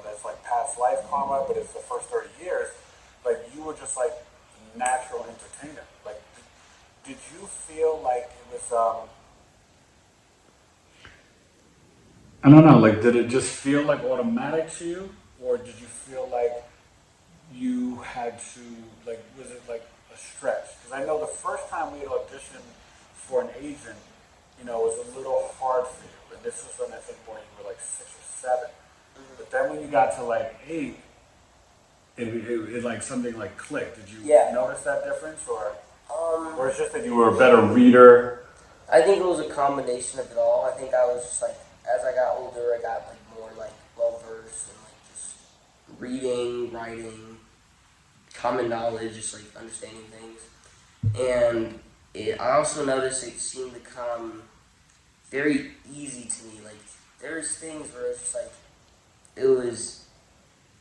that's like past life karma, but it's the first 30 years. Like you were just like a natural entertainer. Like, did you feel like it was, I don't know, like did it just feel like automatic to you? Or did you feel like you had to, like, was it like a stretch? Because I know the first time we had auditioned for an agent, it was a little hard for you. And this was when I think when you were like 6 or 7. But then when you got to like 8, it like something like clicked. Did you notice that difference, or it's just that you were a better reader? I think it was a combination of it all. I think I was just like as I got older, I got like more like well versed and like just reading, writing, common knowledge, just like understanding things. And I also noticed it seemed to come very easy to me. Like there's things where it's just like it was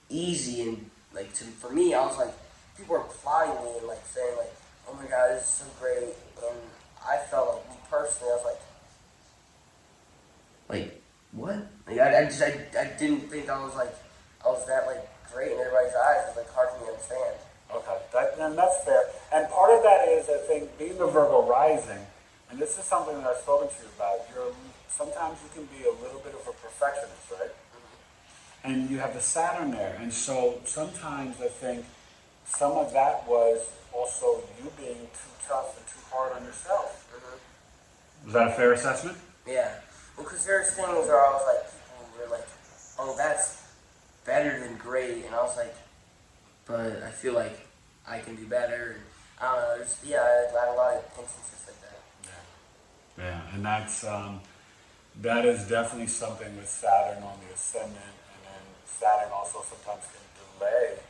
easy and like for me, I was like people were applauding me and like saying like, "Oh my God, this is so great," and I felt like me personally, I was like what? Like I didn't think I was that like great in everybody's eyes. It was like hard for me to understand. Okay, and that's fair. And part of that is, I think, being the Virgo rising, and this is something that I've spoken to you about. Sometimes you can be a little bit of a perfectionist, right? Mm-hmm. And you have the Saturn there, and so sometimes I think some of that was also you being too tough and too hard on yourself. Mm-hmm. Was that a fair assessment? Yeah. Well, because there's things where I was like, people were like, "Oh, that's better than great," and I was like, but I feel like I can do better. And I don't know. I had a lot of instances like that. Yeah, and that is definitely something with Saturn on the ascendant, and then Saturn also sometimes can delay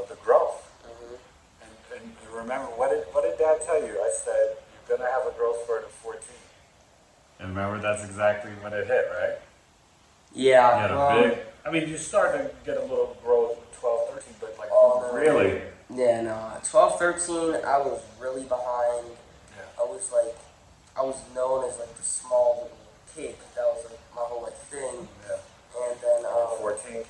the growth. Mm-hmm. And remember, what did Dad tell you? I said you're gonna have a growth spurt at 14. And remember, that's exactly when it hit, right? Yeah. You had a big. I mean, you started to get a little growth at 12, 13, but like really. Yeah, no. 12, 13, I was really behind. Yeah. I was known as like the small little kid. That was like my whole like thing. Yeah. And then 14 came.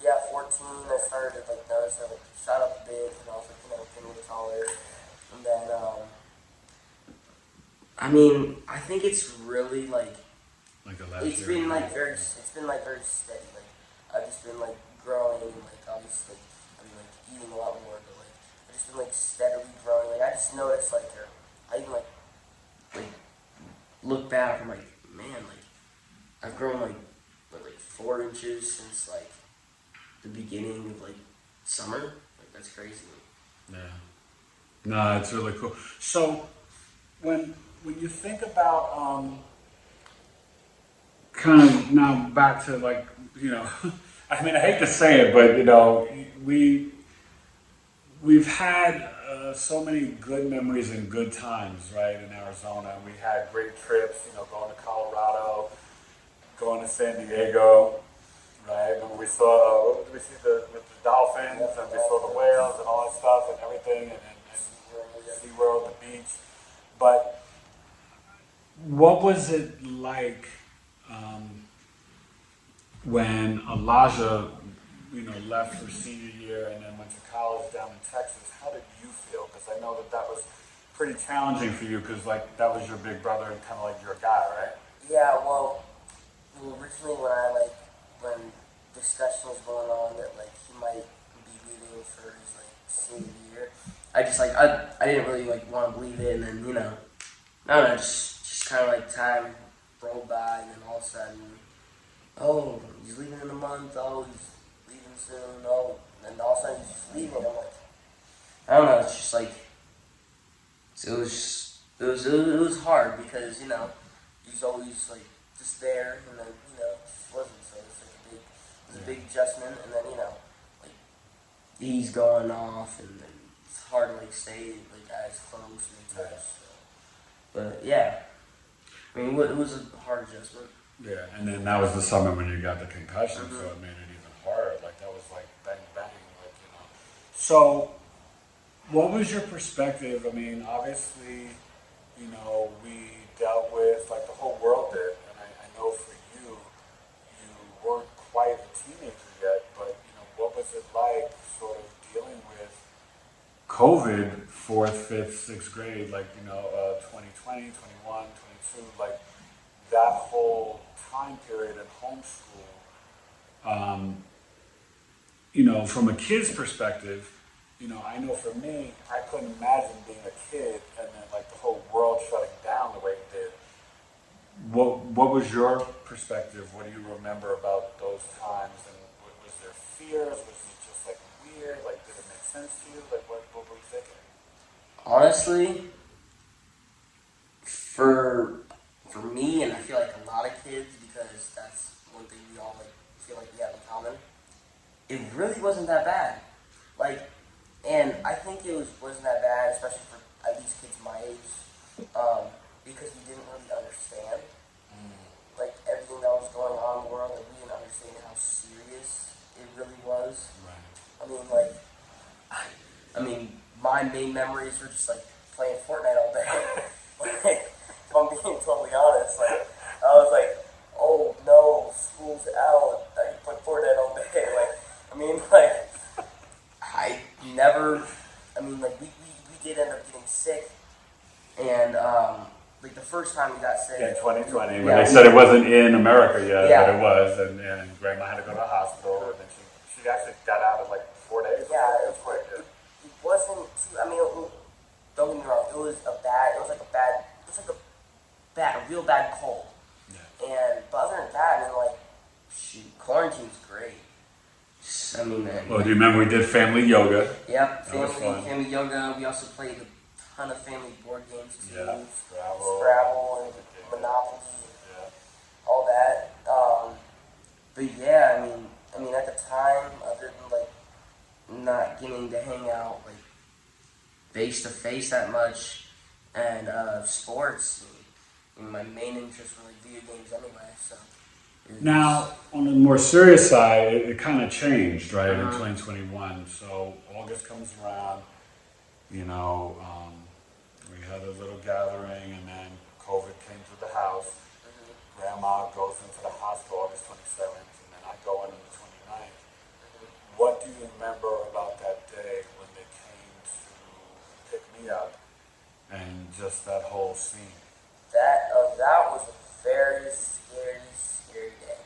Yeah, 14. I started to like notice I like shot up a bit, and I was like getting a little taller. And then I mean, I think it's really like it's been like very steady. Like I've just been like growing, and like obviously I've been like eating a lot more, but like I've just been like steadily growing. Like I just noticed like I even like look back, I'm like, man, like I've grown like 4 inches since like the beginning of like summer. Like that's crazy. Yeah. No, it's really cool. So when you think about kind of now back to like, you know, I mean, I hate to say it, but you know, we've had so many good memories and good times, right, in Arizona. We had great trips, you know, going to Colorado, going to San Diego, right? And we saw, what did we see with the dolphins, and we saw the whales and all that stuff and everything, and SeaWorld, the beach. But what was it like when Elijah, you know, left for senior year and then went to college down in Texas? How did you feel? Because I know that was pretty challenging for you, because like that was your big brother and kind of like your guy, right? Yeah. Well, originally when discussion was going on that like he might be leaving for his like senior year, I just like I didn't really like want to believe it, and then you know, I don't know, just kind of like time rolled by, and then all of a sudden, oh, he's leaving in a month. Oh, he's leaving soon. Oh, and all of a sudden he's just leaving. I'm like, I don't know. It's just like it was hard because you know he's always like just there, and then you know it wasn't. So it's a big adjustment, and then you know like he's going off, and then it's hard to like stay like as close and touch. So. But yeah, I mean it was a hard adjustment. Yeah, and then that was the summer when you got the concussion, so it made it even harder. Like that was like bang bang, like you know. So, what was your perspective? I mean, obviously, you know, we dealt with like the whole world did, and I know for you, you weren't quite a teenager yet, but you know, what was it like, sort of dealing with COVID, 4th, 5th, 6th grade, like you know, 2020, 21, 22, like that whole time period in homeschool, you know, from a kid's perspective, you know, I know for me, I couldn't imagine being a kid and then like the whole world shutting down the way it did. What was your perspective? What do you remember about those times? And was there fears? Was it just like weird? Like, did it make sense to you? Like, what were you thinking? Honestly, for me, and I feel like a lot of kids, because because that's one thing we all like feel like we have in common. It really wasn't that bad. Like, and I think wasn't that bad, especially for at least kids my age, because we didn't really understand like everything that was going on in the world, and we didn't understand how serious it really was. Right. I mean, my main memories were just like playing Fortnite all day. Like, if I'm being totally honest, like I was like, oh no, school's out. I can play Fortnite all day. Like, I mean, like I never. I mean, like we did end up getting sick, and like the first time we got sick. Yeah, 2020. When they said it wasn't in America yet, but it was, and Grandma had to go to the hospital, and then she actually got out in like 4 days. Yeah, it was quick. It wasn't. I mean, don't get me wrong. It was a real bad cold. Yeah. But other than that, I mean, like, shoot, quarantine's great. I mean, well, do you remember we did family yoga? Yep, family yoga. We also played a ton of family board games too. Yeah, Scrabble and Monopoly, all that. But yeah, I mean, at the time, other than like not getting to hang out like face to face that much, and sports. I mean, my main interest were like video games anyway. So now, on the more serious side, it kind of changed, right, in 2021. So August comes around, you know, we had a little gathering, and then COVID came to the house. Grandma goes into the hospital August 27th, and then I go in on the 29th. What do you remember about that day when they came to pick me up, and just that whole scene? That was a very scary day.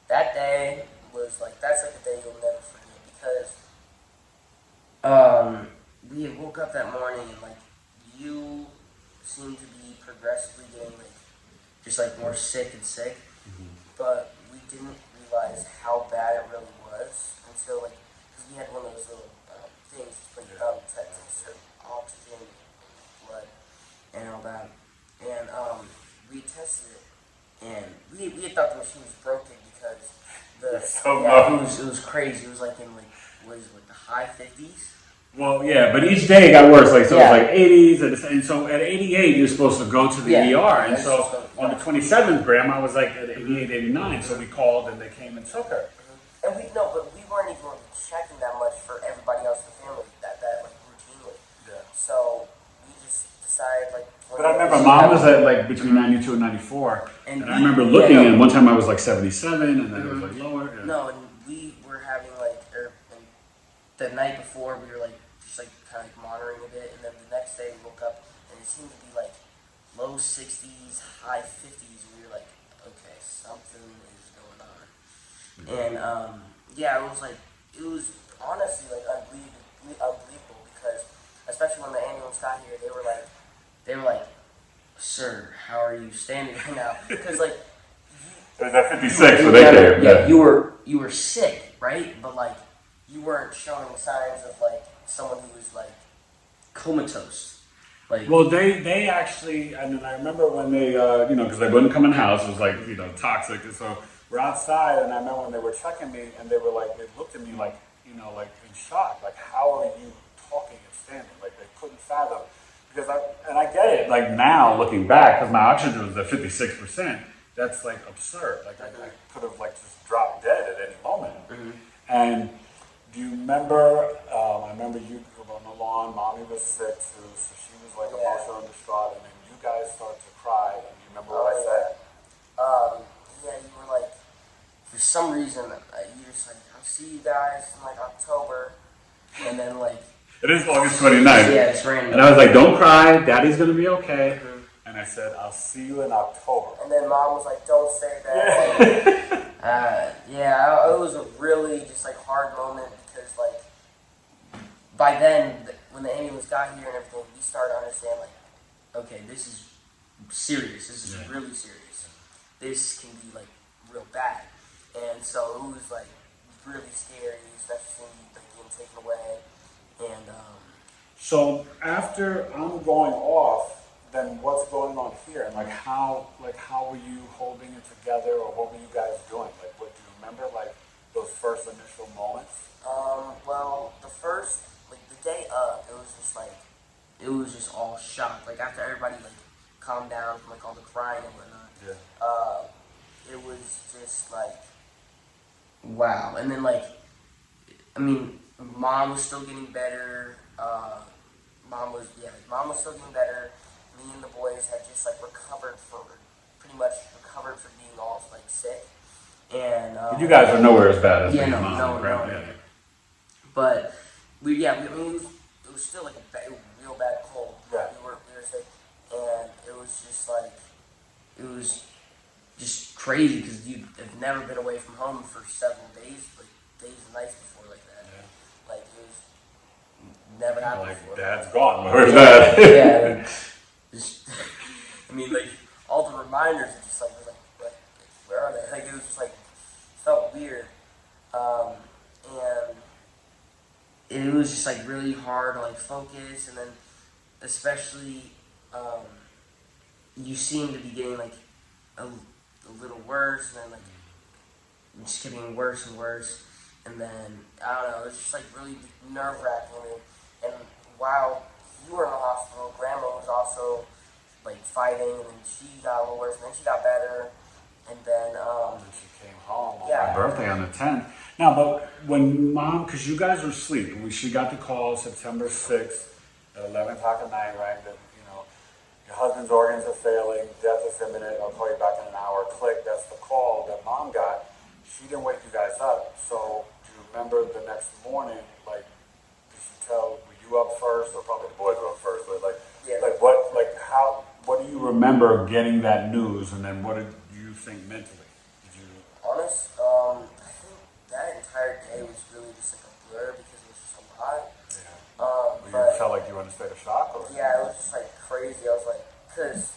That day was like, that's like a day you'll never forget, because we had woke up that morning and like you seemed to be progressively getting like just like more sick, but we didn't realize how bad it really was until like, because we had one of those little things like to oxygen, blood, and all that, and we tested it, and we had thought the machine was broken because it was crazy. It was like in like the high 50s. Well, yeah, but each day it got worse. Like, so it was like 80s, and so at 88 you're supposed to go to the ER, and so on the 27th, Grandma was like at 88, 89. So we called, and they came and took her. And but we weren't even really checking that much for everybody else in the family that like routinely. Yeah. So we just decided like. But I remember Mom was at like between 92 and 94, and I remember looking, and one time I was like 77, and then it was like lower. Yeah. No, and we were having like, and the night before we were like just like kind of like monitoring a bit, and then the next day we woke up and it seemed to be like low 60s, high 50s, and we were like, okay, something is going on. And it was honestly like unbelievable, because especially when the ambulance got here, they were like, sir, how are you standing right now? Because like, it was at 56 when they came. Yeah, you were sick, right? But like, you weren't showing signs of like someone who was like comatose. Like, well, they actually, and I remember when they, because they wouldn't come in the house, it was like, toxic, and so we're outside, and I remember when they were checking me, and they were like, they looked at me like, like in shock, like, how are you talking and standing? Like, they couldn't fathom, because I get it, like now looking back, because my oxygen was at 56%, that's like absurd. Like, I could have like just dropped dead at any moment. And do you remember, I remember you were on the lawn, Mommy was sick too, so she was like emotional and distraught, and then you guys started to cry, and you remember what I said? You were like, for some reason, you were just like, I'll see you guys in like October, and then like... It is August 29th. Yeah, it's random. And I was like, don't cry, Daddy's gonna be okay. And I said, I'll see you in October. And then Mom was like, don't say that. It was a really just like hard moment, because like by then when the ambulance got here and everything, we started to understand like, okay, this is serious. This is really serious. This can be like real bad. And so it was like really scary, especially like being taken away. And so after I'm going off, then what's going on here? And how were you holding it together, or what were you guys doing? Like, what do you remember? Like those first initial moments? Well, the day of, it was just all shock. Like, after everybody, like, calmed down from, like, all the crying and whatnot. Yeah. It was just, like, wow. And then, like, I mean, Mom was still getting better. Mom was still getting better. Me and the boys had just, like, pretty much recovered from being all, like, sick. And, But you guys are nowhere as bad as yeah, me, no, Mom. no. Yeah. But I mean, it was still like a real bad cold. Yeah. We were sick, and it was just crazy because you have never been away from home for several days, like days and nights before like that. Yeah. Like it was never happened Like before. Dad's gone. Where's Dad? Yeah. Just, I mean, like all the reminders are just like where are they? Like it was just like felt weird, and it was just like really hard to like focus, and then especially you seem to be getting like a little worse, and then like it just kept getting worse and worse, and then I don't know, it was just like really nerve wracking, and while you were in the hospital, Grandma was also like fighting, and then she got a little worse, and then she got better, and then She came home on yeah. my birthday on the 10th. Now, but when Mom, because you guys were asleep, she got the call September 6th at 11 o'clock at night, right? That, your husband's organs are failing, death is imminent, I'll call you back in an hour. Click, that's the call that Mom got. She didn't wake you guys up. So, do you remember the next morning, like, did she were you up first, or probably the boys were up first, but Yeah. what do you remember getting that news, and then what did you think mentally? Honest, I think that entire day was really just like a blur because it was just a lot. Yeah. You felt like you were in a state of shock, or? Yeah, it was just like crazy. I was like, because,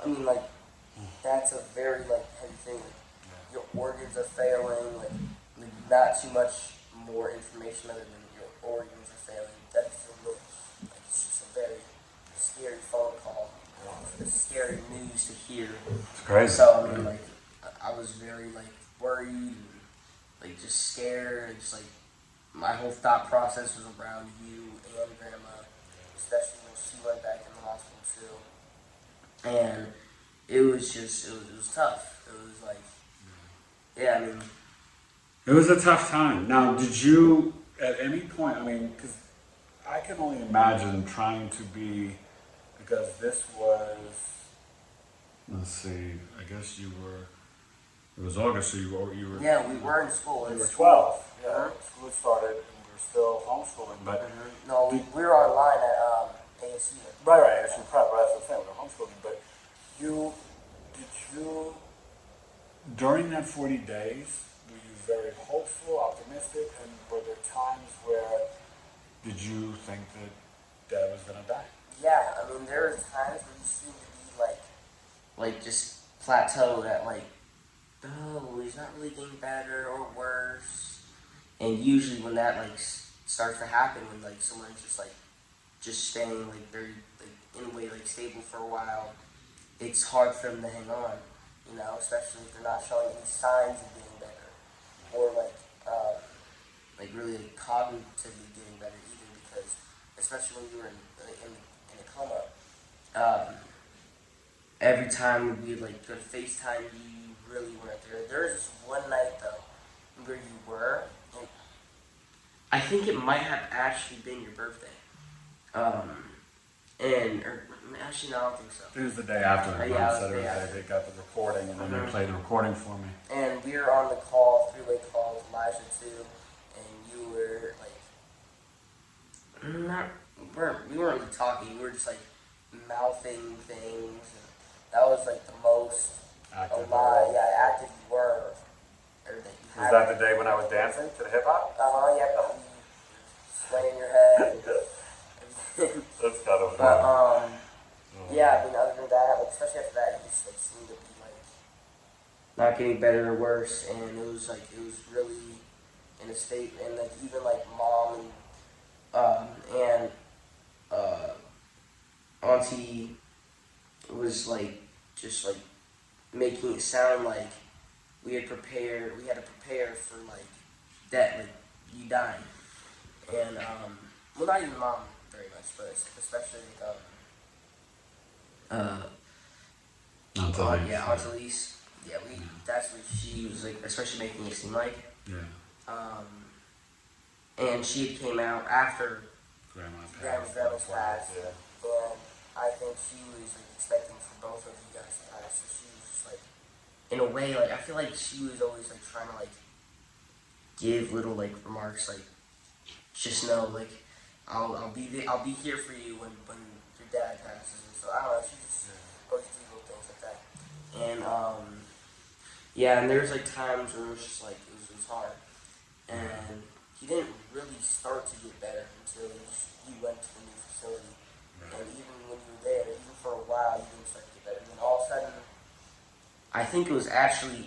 I mean, like, that's a very like heavy thing. Like, your organs are failing. Like, not too much more information other than your organs are failing. That's it's just a very scary phone call. It's scary news to hear. It's crazy. So I mean, like, I was very like worried and like just scared, and just like my whole thought process was around you and Grandma, especially when she went back in the hospital too. And it was tough. It was like, yeah, I mean, it was a tough time. Now, did you at any point? I mean, because I can only imagine trying to be, because this was. Let's see. I guess you were. It was August, so you were. Yeah, we were in school. We were 12. Yeah, school started, and we were still homeschooling. But no, we were online at ASU. Right. ASU prep. Right, that's what I'm saying. We were homeschooling. But did you during that 40 days, were you very hopeful, optimistic, and were there times where did you think that Dad was gonna die? Yeah, I mean, there were times where you seemed to be like just plateaued at like, oh, he's not really getting better or worse. And usually when that like starts to happen, when like someone's just staying like very like in a way like stable for a while, it's hard for them to hang on, especially if they're not showing any signs of getting better, or like really like cognitively getting better either, because especially when you were in a coma, every time we'd like go to FaceTime, you really weren't there. There was this one night though where you were, and I think it might have actually been your birthday. Actually, no, I don't think so. It was the day after. Yeah, They got the recording, and then they played the recording for me. And we were on the call, three-way call with Elijah too, and you were like, we weren't really talking. We were just like mouthing things. And that was like the most active you were. Was that the day when I was dancing to the hip hop? Yeah. Swaying your head. That's kind of fun. Yeah, I mean, other than that, like, especially after that, you just like seemed to be like not getting better or worse, and it was really in a state, and like even like Mom and Auntie was like just like making it sound like we had to prepare for like that, like you dying. And well, not even mom very much, but especially Aunt Elise. Yeah, that's what she was like, especially making it seem like. Yeah. And she came out after Grandma's passed. Yeah. And I think she was like expecting for both of you guys to pass. So she was just like, in a way, like I feel like she was always like trying to like give little like remarks, like just know like I'll be here for you when your dad passes. And so I don't know, she just always do little things like that. And and there's like times where it was just like it was hard, and he didn't really start to get better until you went to the new facility. Right. And even when you were there, even for a while, you didn't start to get better. And then all of a sudden, I think it was actually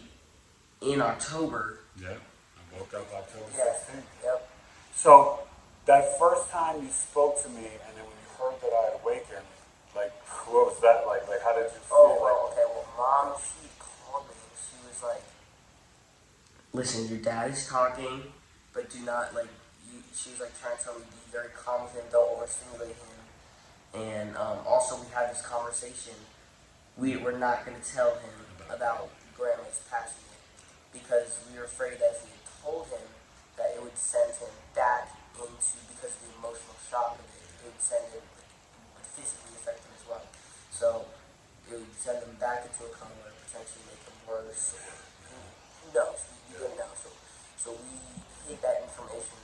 in October. Yep. I woke up October 16th. Yep. So that first time you spoke to me, and then when you heard that I had awakened, like what was that like? Like how did you feel? Well, Mom, she called me. She was like, "Listen, your dad is talking, but do not like." She was like trying to tell me be very calm with him, don't overstimulate him, and also we had this conversation. We're not going to tell him about Grandma's passing because we were afraid that if we had told him that it would send him back into, because of the emotional shock of it, it would send him, it would physically affect him as well. So it would send him back into a coma or potentially make him worse. Who knows? We didn't know. So we hid that information,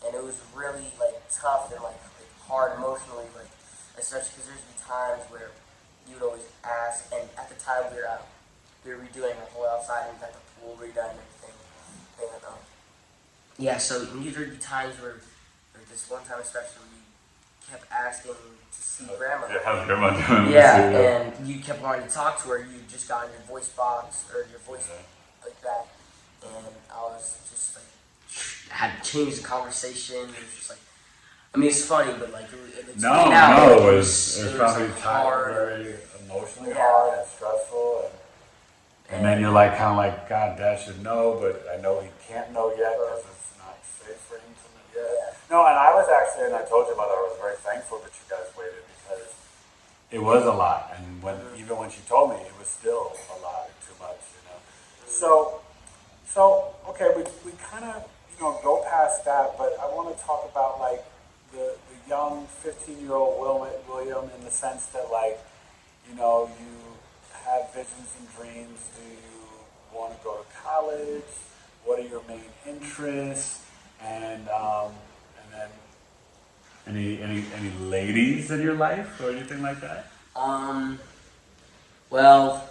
and it was really like tough and like hard emotionally, like especially because there's been times where you would always ask, and at the time we were redoing our whole outside and we got the pool redone and everything. And so there'd be times where this one time especially, we kept asking to see Grandma. Yeah, how's Grandma doing? And you kept wanting to talk to her. You just got in your voice box or your voice like that, and I was just like, I had to change the conversation. It was just like, I mean, it's funny, but like, it was probably like hard, very emotionally hard and stressful, and then you're like, kind of like, God, Dad should know, but I know he can't know yet because it's not safe for him to know yet. Yeah. No, and I was actually, and I told your mother, I was very thankful that you guys waited because it was a lot, and even when she told me, it was still a lot, too much, you know. So okay, we kind of go past that, but I want to talk about like the young 15-year-old William in the sense that like you have visions and dreams. Do you want to go to college? What are your main interests? And then any ladies in your life or anything like that? Well,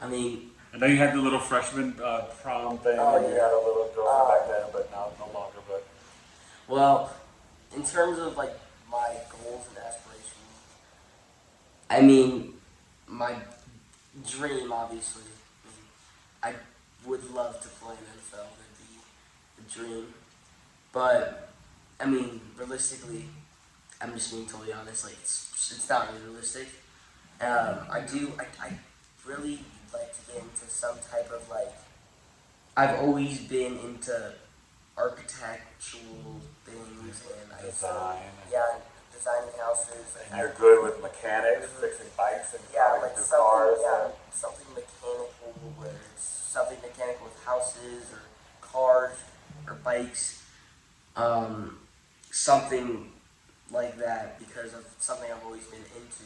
I mean, I know you had the little freshman prom thing. Oh, and you had a little girlfriend back then, but now no longer. But well, in terms of like my goals and aspirations, I mean, my dream, obviously, I would love to play in the NFL. That'd be the dream. But I mean, realistically, I'm just being totally honest. Like, it's not really realistic. I really like to get into some type of like. I've always been into architectural things and designing houses. And you're good with mechanics, fixing bikes and like cars. Something mechanical, whether it's something mechanical with houses or cars or bikes, something like that, because of something I've always been into,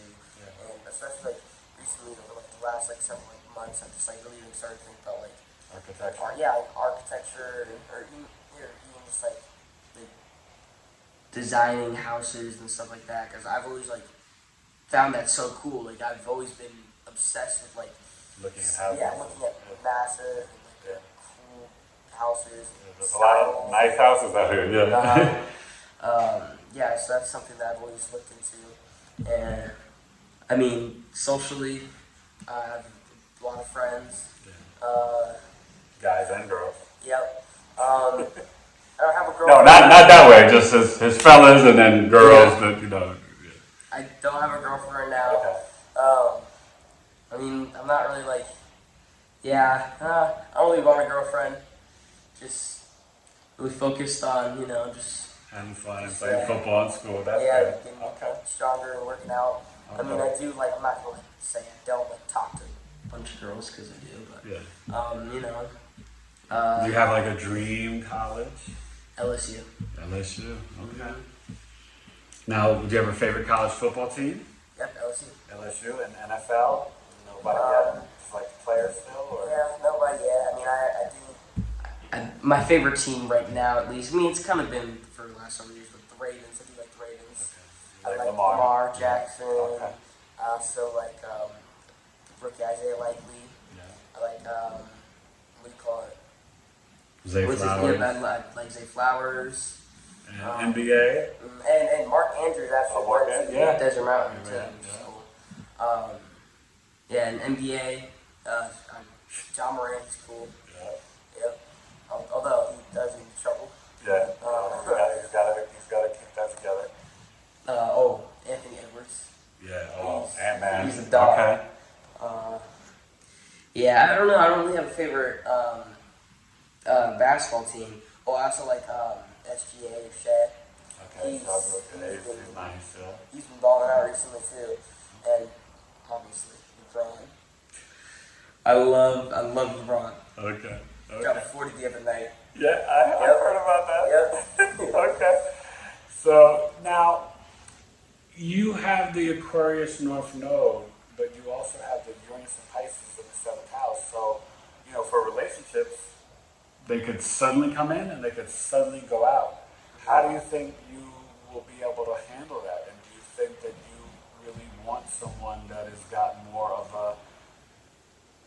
and especially like recently, over like the last like several months, I've just like really even started thinking about like architecture. Like architecture, or even just like designing houses and stuff like that, because I've always like found that so cool. Like I've always been obsessed with like looking at houses. Yeah, looking at massive and like cool houses. There's a lot of nice houses out here. So that's something that I've always looked into. And I mean, socially, I have a lot of friends. Guys and girls. Yep. I don't have a girlfriend. No, not that way. Just his fellas and then girls that. I don't have a girlfriend right now. Okay. I mean, I'm not really like, I don't really want a girlfriend. Just really focused on, just having fun and playing football in school. That's good. getting kind of stronger and working out. Okay. I mean, I do I'm not gonna say I don't talk to a bunch of girls because I do, but do you have like a dream college? LSU. LSU. Okay. Now, do you have a favorite college football team? Yep, LSU. LSU and NFL? Nobody yet? Just like the players still? Or? Yeah, nobody yet. I mean, I do. My favorite team right now, at least. I mean, it's kind of been for the last several years, but the Ravens. I do like the Ravens. Okay. I like Lamar Jackson. Okay. I also like rookie Isaiah Likely. Yeah. I like what do you call it? Zay Flowers. I like Zay Flowers. And NBA. And Mark Andrews actually went to Desert Mountain too. And NBA. John Morant's cool. Yep. Although he does get in trouble. Yeah. He's got to keep that together. Anthony Edwards. Yeah. Oh, Ant-Man. He's a dog. Okay. I don't know. I don't really have a favorite basketball team. I also like SGA or Shaq. Okay. He's nice. He's been balling out recently too, and obviously LeBron. I love LeBron. Okay. Got 40 the other night. Yeah, I've heard about that. Yep. Okay. So now you have the Aquarius North Node, but you also have the Uranus and Pisces in the 7th house. So, for relationships, they could suddenly come in and they could suddenly go out. How do you think you will be able to handle that? And do you think that you really want someone that has got more of a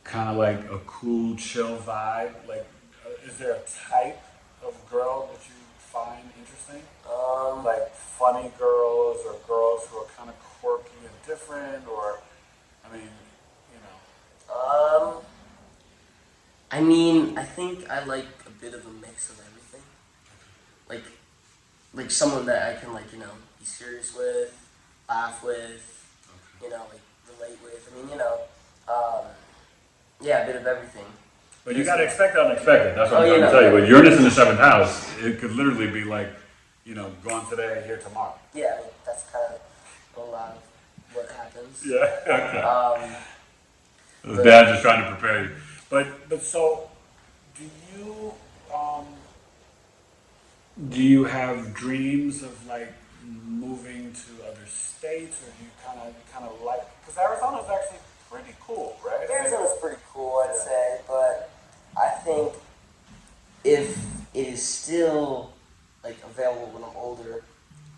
kind of like a cool, chill vibe? Like, is there a type of girl that you find interesting? Like funny girls or girls who are kind of quirky and different, or, I think I like a bit of a mix of everything. Like someone that I can be serious with, laugh with, relate with. A bit of everything. But you got to expect the unexpected. That's what I'm trying to tell you. With Uranus in the 7th house, it could literally be like, gone today, here tomorrow. Yeah, that's kind of a lot of what happens. Yeah. Okay. Dad just trying to prepare you. But so, do you have dreams of like moving to other states, or do you kind of like? Because Arizona's actually pretty cool, right? Arizona's pretty cool, I'd say, but I think if it is still available when I'm older,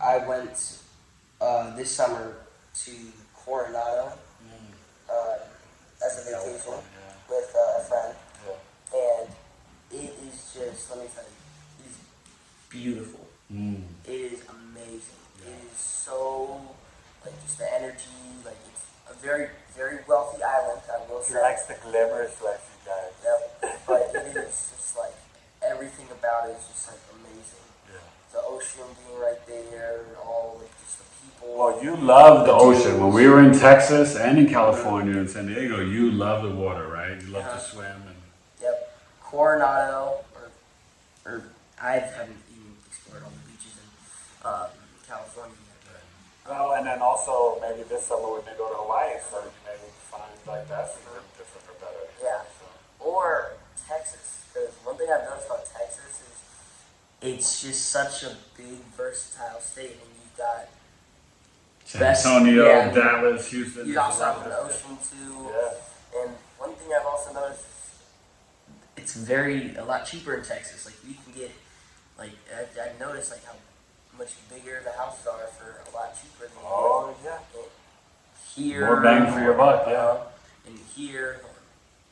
I went this summer to Coronado as a vacation with a friend, and it is just, let me tell you, it is beautiful. It is amazing. It is so, just the energy, it's a very, very wealthy island, I will say. He likes the glamorous life, you guys. Yep, but it is just everything about it is just amazing. Yeah. The ocean being right there, all just the people. Well, you love the ocean. When we were in Texas and in California and San Diego, you love the water, right? You love to swim. Yep. Coronado, or I haven't even explored all the beaches in California yet. Well, and then also maybe this summer we may go to Hawaii, so you may find that's even different or better. Yeah. So. Or Texas, because one thing I've noticed about Texas is it's just such a big, versatile state, and you've got San Antonio, Dallas, Houston. You also have an ocean too. Yeah. And one thing I've also noticed is it's a lot cheaper in Texas. You can get I've noticed how much bigger the houses are for a lot cheaper than here. More bang for your buck, And here,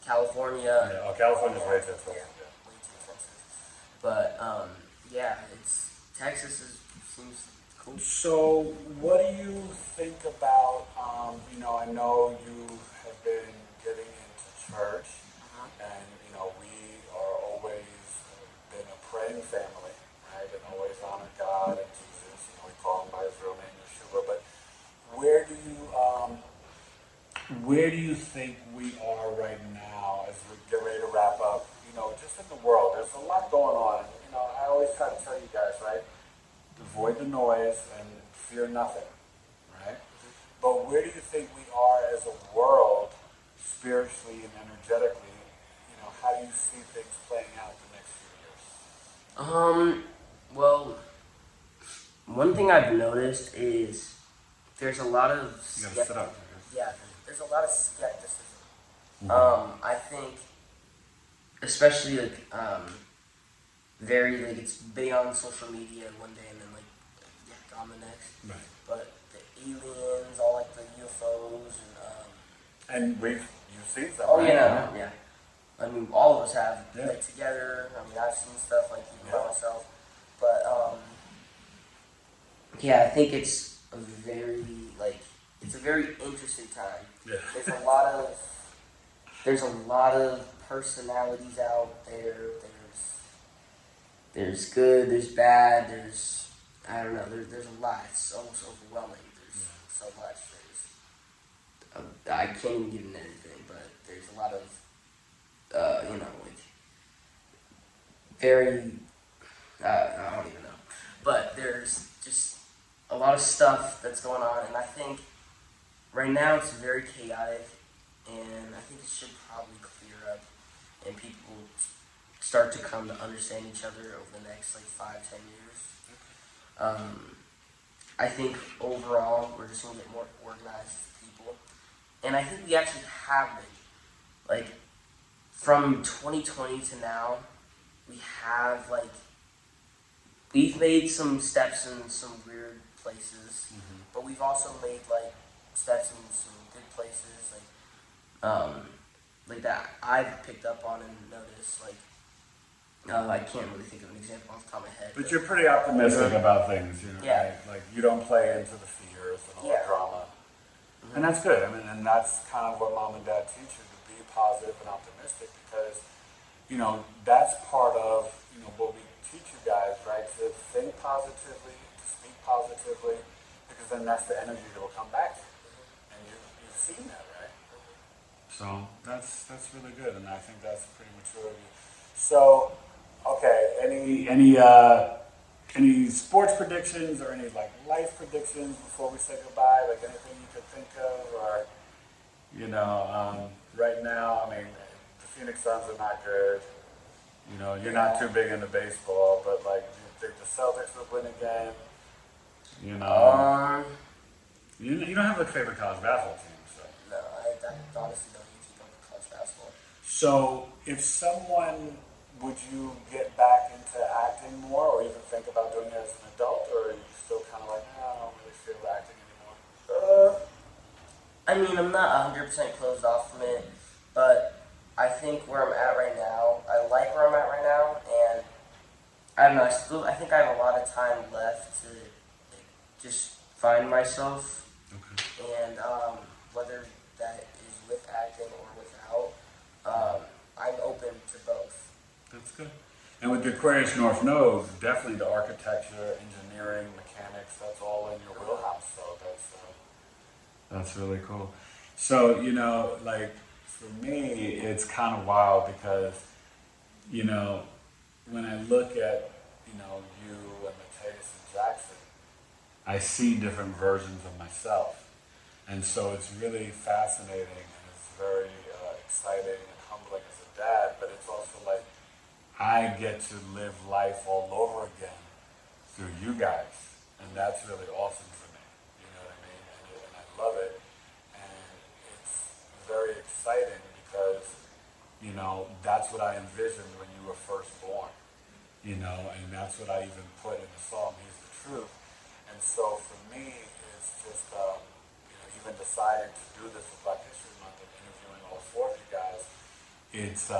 California. Yeah, California's way too expensive. Yeah, way too expensive. But Texas seems cool. So, what do you think about? I know you have been getting into church, and we are always been a praying family, right? And always honor God and Jesus. We call him by his real name, Yeshua. But where where do you think we are right now as we get ready to wrap up? You know, just in the world, there's a lot going on. You know, I always try to tell you guys, right? Avoid the noise and fear nothing, right? But where do you think we are as a world, spiritually and energetically? You know, how do you see things playing out the next few years? Well, one thing I've noticed is there's a lot of You gotta sit up. yeah, there's a lot of skepticism. Mm-hmm. I think, especially very it's big on social media one day and then gone the next. Right. But the aliens, all like the UFOs And you've seen them. oh right? yeah. I mean, all of us have Yeah. together. I mean, I've seen stuff like even by myself, but yeah, I think it's a very interesting time. Yeah. There's a lot of personalities out there. There's good, there's bad, I don't know, there's a lot. It's almost overwhelming. There's so much. I can't even get into anything, but there's a lot of very I don't even know. But there's just a lot of stuff that's going on, and I think right now it's very chaotic, and I think it should probably clear up, and people start to come to understand each other over the next 5-10 years. I think overall we're just gonna get more organized people, and I think we actually have been. From 2020 to now, we have we've made some steps in some weird places, but we've also made steps in some good places, that I've picked up on and noticed. I can't really think of an example off the top of my head. But you're pretty optimistic about things, you know, Yeah. right? Like you don't play into the fears and all the drama. Mm-hmm. And that's good. I mean, and that's kind of what mom and dad teach you, to be positive and optimistic, because, you know, that's part of, you know, what we teach you guys, right? To think positively, to speak positively, because then that's the energy that will come back to you. And you've seen that, right? So that's really good, and I think that's pretty mature of you. So, okay, any sports predictions or any life predictions before we say goodbye? Anything you could think of, or right now, I mean, the Phoenix Suns are not good. You know, you're not too big into baseball, but do you think the Celtics will win again? You know, you don't have a favorite college basketball team, so. No, I honestly don't even keep up with college basketball. So, would you get back into acting more, or even think about doing it as an adult, or are you still kind of no, I don't really feel acting anymore? I mean, I'm not 100% closed off from it, but I think where I'm at right now, I like where I'm at right now, and I don't know, I think I have a lot of time left to just find myself, and whether that is with acting or without, I'm open to both. That's good. And with the Aquarius North Node, definitely the architecture, engineering, mechanics, that's all in your wheelhouse. So that's really cool. So, for me, it's kind of wild because, when I look at, you and Mateus and Jackson, I see different versions of myself. And so it's really fascinating, and it's very exciting and humbling as a dad, but it's also I get to live life all over again through you guys, and that's really awesome for me. You know what I mean? And I love it, and it's very exciting because, that's what I envisioned when you were first born, and that's what I even put in the song, He's the Truth. And so for me, it's just, even deciding to do this with Black History Month and interviewing all four of you guys, it's,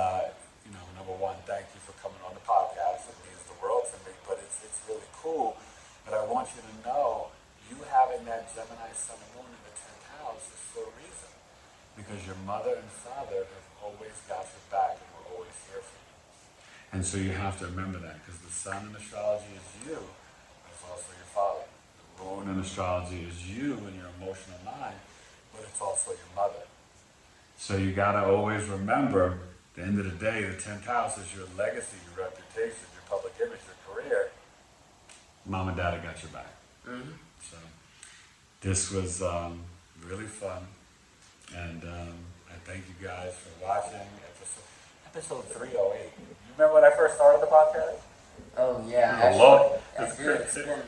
number one, thank you for coming on the podcast. It means the world to me, but it's really cool. But I want you to know, you having that Gemini Sun and Moon in the 10th house is for a reason. Because your mother and father have always got your back and we're always here for you. And so you have to remember that, because the Sun in astrology is you, but it's also your father. The Moon in astrology is you and your emotional mind, but it's also your mother. So you gotta always remember, at the end of the day, the 10th house is your legacy, your reputation, your public image, your career. Mom and Dad got your back. Mm-hmm. So this was really fun, and I thank you guys for watching episode 308. You remember when I first started the podcast? Oh yeah, It's it's been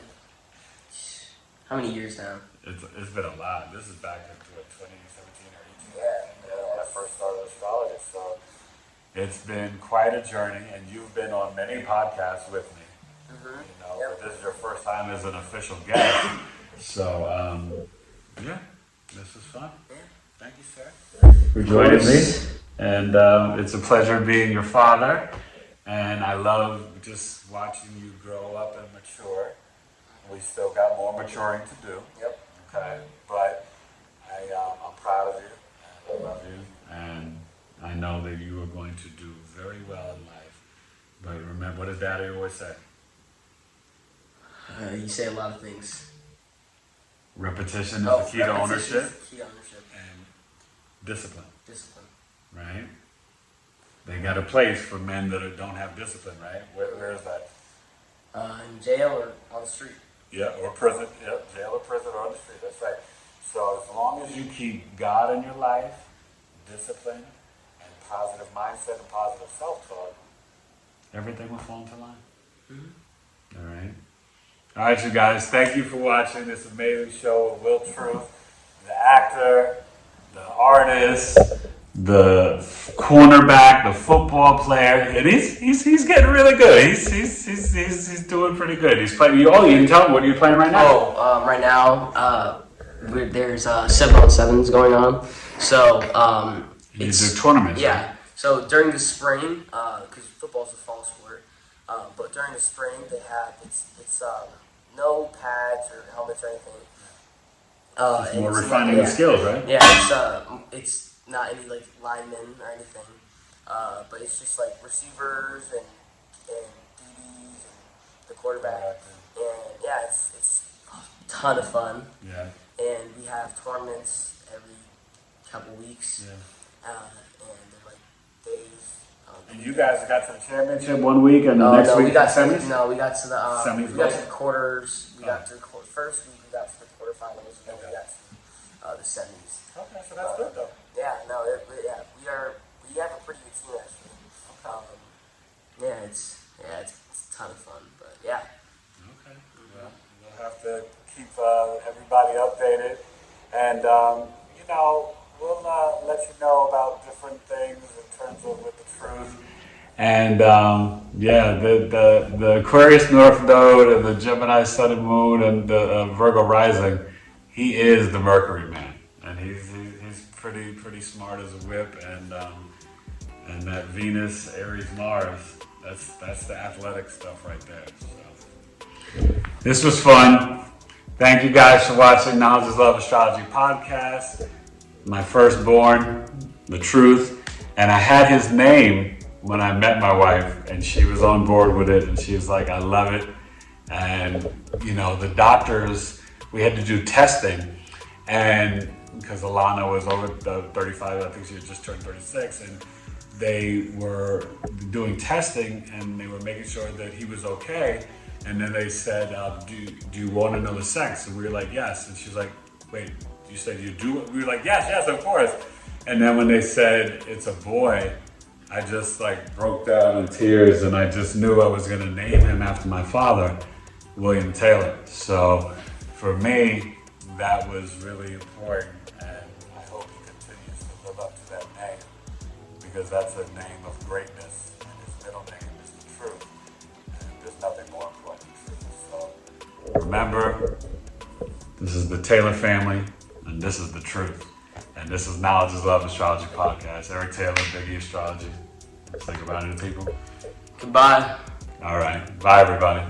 how many years now? It's been a lot. This is back into 2017 or 18. Yeah, When I first started astrology. So it's been quite a journey, and you've been on many podcasts with me. Mm-hmm. But this is your first time as an official guest. So yeah, this was fun. Yeah. Thank you, sir, for joining me. And it's a pleasure being your father. And I love just watching you grow up and mature. We still got more maturing to do. Yep. Okay. But I'm proud of you. I love you. And I know that you are going to do very well in life. But remember, what does Daddy always say? You say a lot of things. Repetition is the key to ownership. Key to ownership. And discipline. Discipline. Right? They got a place for men that don't have discipline, right? Where is that? In jail or on the street. Yeah, or prison. Yeah, jail or prison or on the street. That's right. So as long as you keep God in your life, discipline, and positive mindset and positive self-talk, everything will fall into line. Mm-hmm. All right. All right, you guys. Thank you for watching this amazing show of Will Truth, the actor, the artist, the cornerback, the football player, and he's getting really good. He's doing pretty good. He's playing. Oh, you can tell him, what are you playing right now? Right now there's 7-on-7s going on. So These are tournaments. Yeah. Right? So during the spring, because football's a fall sport, but during the spring they have it's no pads or helmets or anything. It's more refining the skills, right? Yeah, it's not any like linemen or anything, but it's just like receivers and DBs and the quarterback, and yeah, it's a ton of fun. Yeah. And we have tournaments every couple weeks. Yeah. And they're like days. And you guys got to the championship one week, and the next week we got semis? No, we got to the semis. We got to the quarters. We got to the first week. We got to the quarterfinals, and then we got to the semis. Okay, so that's good though. Yeah, no, we have a pretty good team actually. It's a ton of fun, but yeah. Okay. Well, we'll have to keep everybody updated, and we'll let you know about different things in terms of with the truth. And the Aquarius North Node and the Gemini Sun and Moon and the Virgo Rising, he is the Mercury man, and he's pretty smart as a whip, and that Venus Aries Mars, that's the athletic stuff right there. So this was fun. Thank you guys for watching Knowledge is Love Astrology Podcast. My firstborn, the truth, and I had his name when I met my wife, and she was on board with it, and she was like, I love it. And the doctors, we had to do testing, and because Alana was over 35, I think she had just turned 36, and they were doing testing, and they were making sure that he was okay. And then they said, do you want another sex? And we were like, yes. And she's like, wait, you said you do? We were like, yes, of course. And then when they said it's a boy, I just broke down in tears, and I just knew I was gonna name him after my father, William Taylor. So for me, that was really important, and I hope he continues to live up to that name, because that's a name of greatness, and his middle name is the truth. And there's nothing more important than truth. So remember, this is the Taylor family, and this is the truth. And this is Knowledge is Love Astrology Podcast. Eric Taylor, BigEAstro Astrology. Let's think about it, people. Goodbye. All right. Bye, everybody.